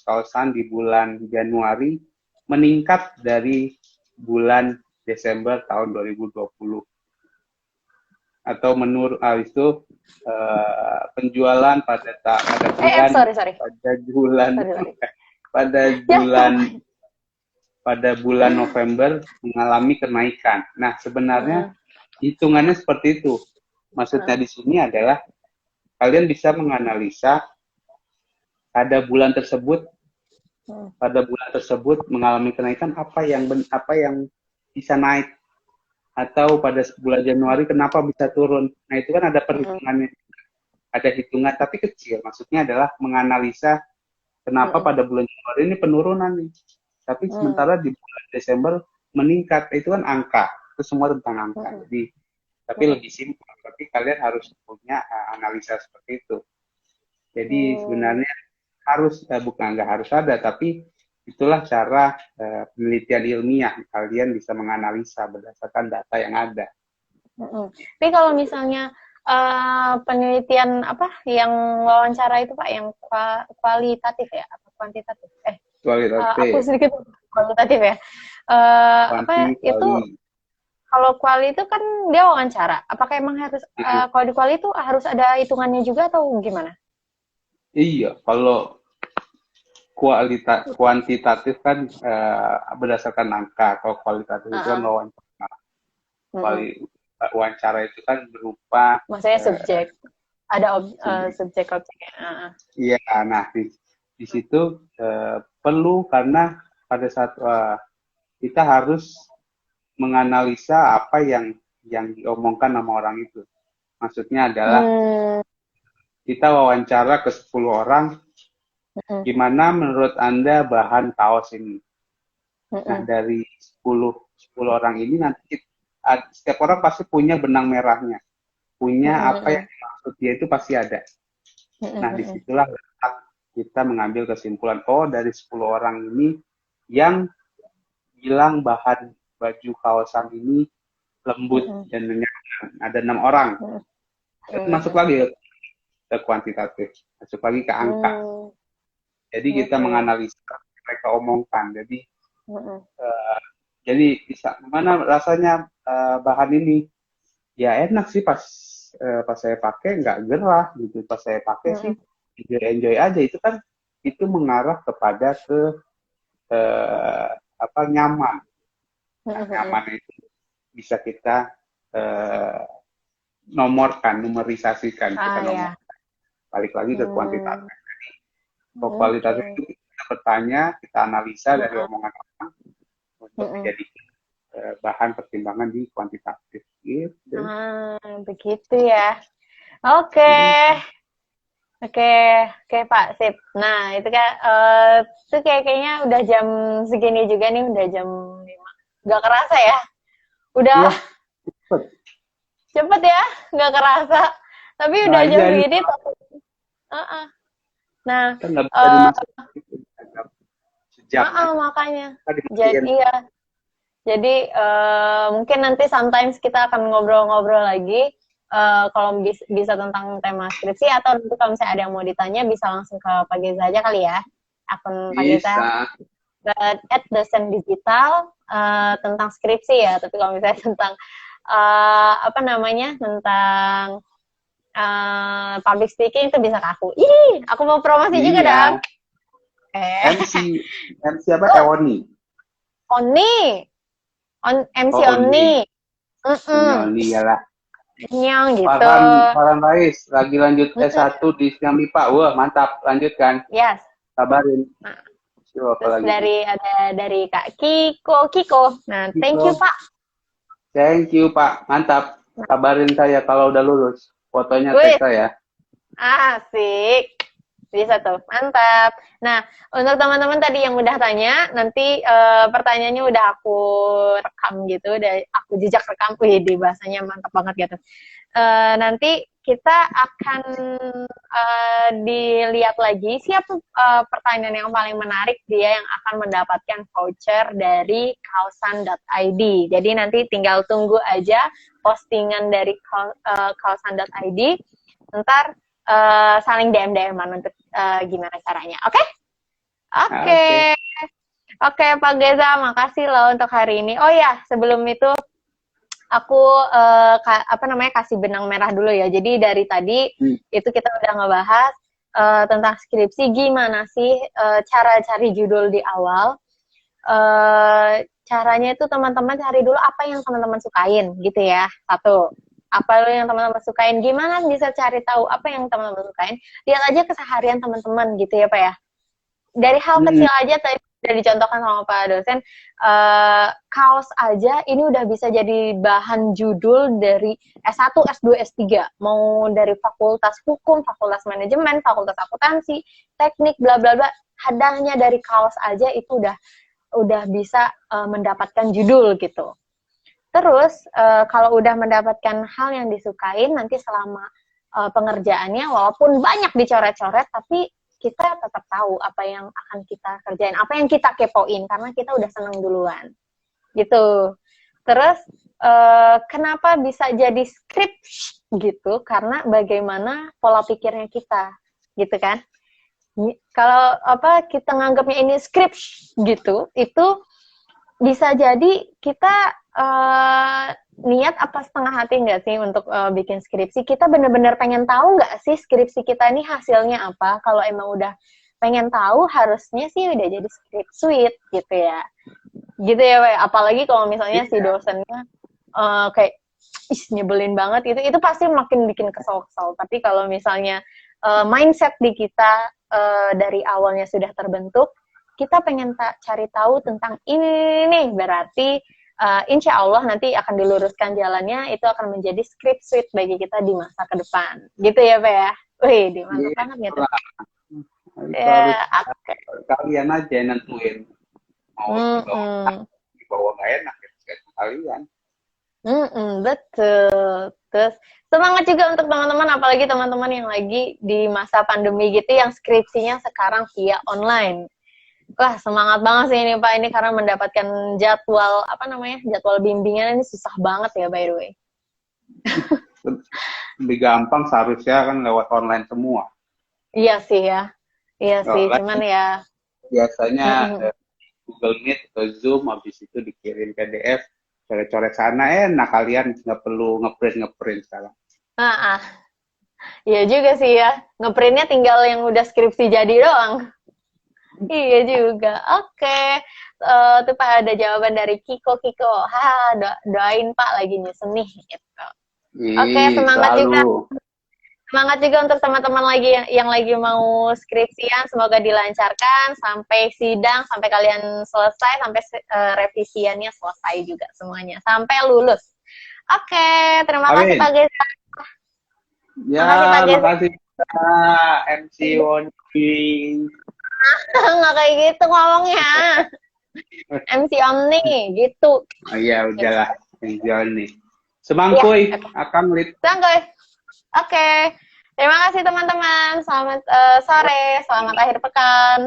kaosan di bulan Januari meningkat dari bulan Desember tahun 2020. Atau menurut itu penjualan pada bulan November mengalami kenaikan. Nah, sebenarnya hitungannya seperti itu. Maksudnya di sini adalah kalian bisa menganalisa pada bulan tersebut mengalami kenaikan apa yang bisa naik, atau pada bulan Januari kenapa bisa turun. Nah, itu kan ada perhitungannya, ada hitungan tapi kecil. Maksudnya adalah menganalisa kenapa pada bulan Januari ini penurunan nih, tapi sementara di bulan Desember meningkat. Itu kan angka, itu semua tentang angka. Jadi tapi lebih simpel, tapi kalian harus punya analisa seperti itu. Jadi sebenarnya nggak harus ada, tapi itulah cara penelitian ilmiah. Kalian bisa menganalisa berdasarkan data yang ada. Tapi kalau misalnya penelitian yang wawancara itu Pak, yang kualitatif ya atau kuantitatif? Kualitatif. Aku sedikit kualitatif ya. Itu kalau kuali itu kan dia wawancara. Apakah emang harus kalau di kuali itu harus ada hitungannya juga atau gimana? Iya, kalau kuantitatif kan berdasarkan angka. Kalau kualitatif itu kan wawancara. Wawancara itu kan berupa maksudnya subjek, ada subjek objeknya. Iya, nah di situ perlu, karena pada saat kita harus menganalisa apa yang diomongkan sama orang itu. Maksudnya adalah kita wawancara ke 10 orang, gimana menurut Anda bahan kaos ini? Nah, dari 10 orang ini nanti setiap orang pasti punya benang merahnya. Punya apa yang maksud dia itu pasti ada. Nah, disitulah kita mengambil kesimpulan, dari 10 orang ini yang bilang bahan baju kaosan ini lembut dan menyenangkan. Ada 6 orang. Itu masuk lagi ke kuantitatif, masuk lagi ke angka. Jadi kita menganalisa mereka omongkan. Jadi bisa mana rasanya bahan ini? ya enak sih pas saya pakai nggak gerah gitu. Pas saya pakai sih enjoy aja. Itu kan itu mengarah kepada ke apa nyaman. Nah, nyaman itu bisa kita numerisasikan, kita nomor. Balik lagi ke kuantitas. Kalau kualitas itu kita bertanya, kita analisa dari omongan orang untuk menjadi bahan pertimbangan di kuantitatif. Gitu. Begitu ya. Oke. Oke, Pak, sip. Nah, itu kan itu kayaknya udah jam segini juga nih, udah jam 5. Gak kerasa ya? Udah cepet ya, gak kerasa. Tapi udah jam segini. Nah, kan nggak bisa dimasukin sejam. Makanya. Jadi iya. Jadi mungkin nanti sometimes kita akan ngobrol-ngobrol lagi. Kalau bisa tentang tema skripsi, atau nanti kalau misalnya ada yang mau ditanya bisa langsung ke Pak Geza aja kali ya, akun Pak Geza @dosendigital tentang skripsi ya. Tapi kalau misalnya tentang tentang public speaking itu bisa ke aku. Aku mau promosi juga dong. MC apa? Ewoni. MC Oni. Oni iyalah. Yang gitu. Farhan Rais lagi lanjut S1 di Singambipa. Wah, mantap. Lanjutkan. Yes. Kabarin. Terus dari Kak Kiko. Nah, thank you, Pak. Thank you, Pak. Mantap. Kabarin saya kalau udah lulus. Fotonya tag saya. Asik. Bisa tuh. Mantap. Nah, untuk teman-teman tadi yang udah tanya, nanti pertanyaannya udah aku rekam gitu, udah aku jejak rekam. Di bahasanya mantap banget gitu. Nanti kita akan dilihat lagi siapa pertanyaan yang paling menarik, dia yang akan mendapatkan voucher dari kaosan.id. Jadi nanti tinggal tunggu aja postingan dari kaosan.id. Ntar saling DM-an untuk gimana caranya. Oke, Pak Geza, makasih loh untuk hari ini. Oh ya, sebelum itu aku kasih benang merah dulu ya. Jadi dari tadi itu kita udah ngebahas tentang skripsi, gimana sih cara cari judul di awal. Caranya itu teman-teman cari dulu apa yang teman-teman sukain gitu ya. Satu, apa yang teman-teman sukain, gimana bisa cari tahu apa yang teman-teman sukain, lihat aja keseharian teman-teman gitu ya Pak ya. Dari hal kecil aja tadi udah dicontohkan sama Pak dosen, kaos aja ini udah bisa jadi bahan judul dari S1, S2, S3, mau dari fakultas hukum, fakultas manajemen, fakultas akuntansi, teknik, bla bla bla, hadahnya dari kaos aja itu udah bisa mendapatkan judul gitu. Terus kalau udah mendapatkan hal yang disukain, nanti selama pengerjaannya walaupun banyak dicoret-coret, tapi kita tetap tahu apa yang akan kita kerjain, apa yang kita kepoin, karena kita udah seneng duluan gitu. Terus kenapa bisa jadi skrip gitu, karena bagaimana pola pikirnya kita gitu kan. Kalau kita nganggapnya ini skrip gitu, itu bisa jadi kita niat apa setengah hati nggak sih untuk bikin skripsi. Kita bener-bener pengen tahu nggak sih skripsi kita ini hasilnya apa. Kalau emang udah pengen tahu, harusnya sih udah jadi skrip suite gitu ya. Gitu ya, Wei. Apalagi kalau misalnya si dosennya kayak nyebelin banget, itu pasti makin bikin kesel-kesel. Tapi kalau misalnya mindset di kita dari awalnya sudah terbentuk, kita pengen cari tahu tentang ini nih, berarti insya Allah nanti akan diluruskan jalannya, itu akan menjadi script suite bagi kita di masa ke depan. Gitu ya, Pak ya? Wih, mantap banget gitu. Ya, kalian aja yang nentuin. Mau dibawa nggak enak, ya kalian. Betul. Terus semangat juga untuk teman-teman, apalagi teman-teman yang lagi di masa pandemi gitu, yang skripsinya sekarang via online. Wah, semangat banget sih ini Pak, ini karena mendapatkan jadwal jadwal bimbingan ini susah banget ya, by the way. Lebih gampang seharusnya kan lewat online semua. Iya sih ya. Iya sih, cuman ya biasanya Google Meet atau Zoom, habis itu dikirim PDF, coret-coret sana enak, kalian nggak perlu ngeprint sekarang. Ah, iya juga sih ya. Ngeprintnya tinggal yang udah skripsi jadi doang. Iya juga. Oke. Itu Pak ada jawaban dari Kiko. Doain Pak lagi nyusun nih gitu. Oke, semangat juga. Selalu. Semangat juga untuk teman-teman lagi yang lagi mau skripsian, semoga dilancarkan sampai sidang, sampai kalian selesai, sampai revisiannya selesai juga semuanya, sampai lulus. Oke, terima kasih Amin. Pak Geza. Ya, makasih Pak MC Wonji. Nggak kayak gitu ngomongnya. MC Omni, gitu. Oh iya, udahlah. Enjoy nih. Semangkuy, Ya, akan lit. Sangguy. Oke. Terima kasih teman-teman. Selamat sore, selamat akhir pekan.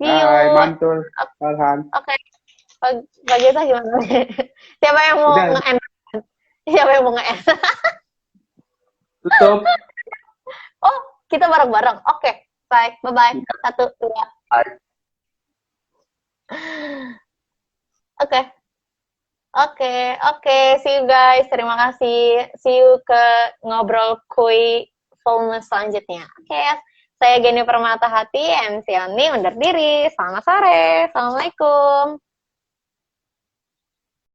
See you. Hai, mantul. Farhan. Oke. Pak Gita gimana? Siapa yang mau nge-end? Siapa yang mau nge-end? Tutup. Oh, kita bareng-bareng. Oke. Bye. Bye-bye. 1, 2. Bye. Oke. Oke. See you guys. Terima kasih. See you ke ngobrol kuy Fulmus selanjutnya. Oke. Saya Geni Permata Hati, MC Oni undur diri. Selamat sore. Assalamualaikum.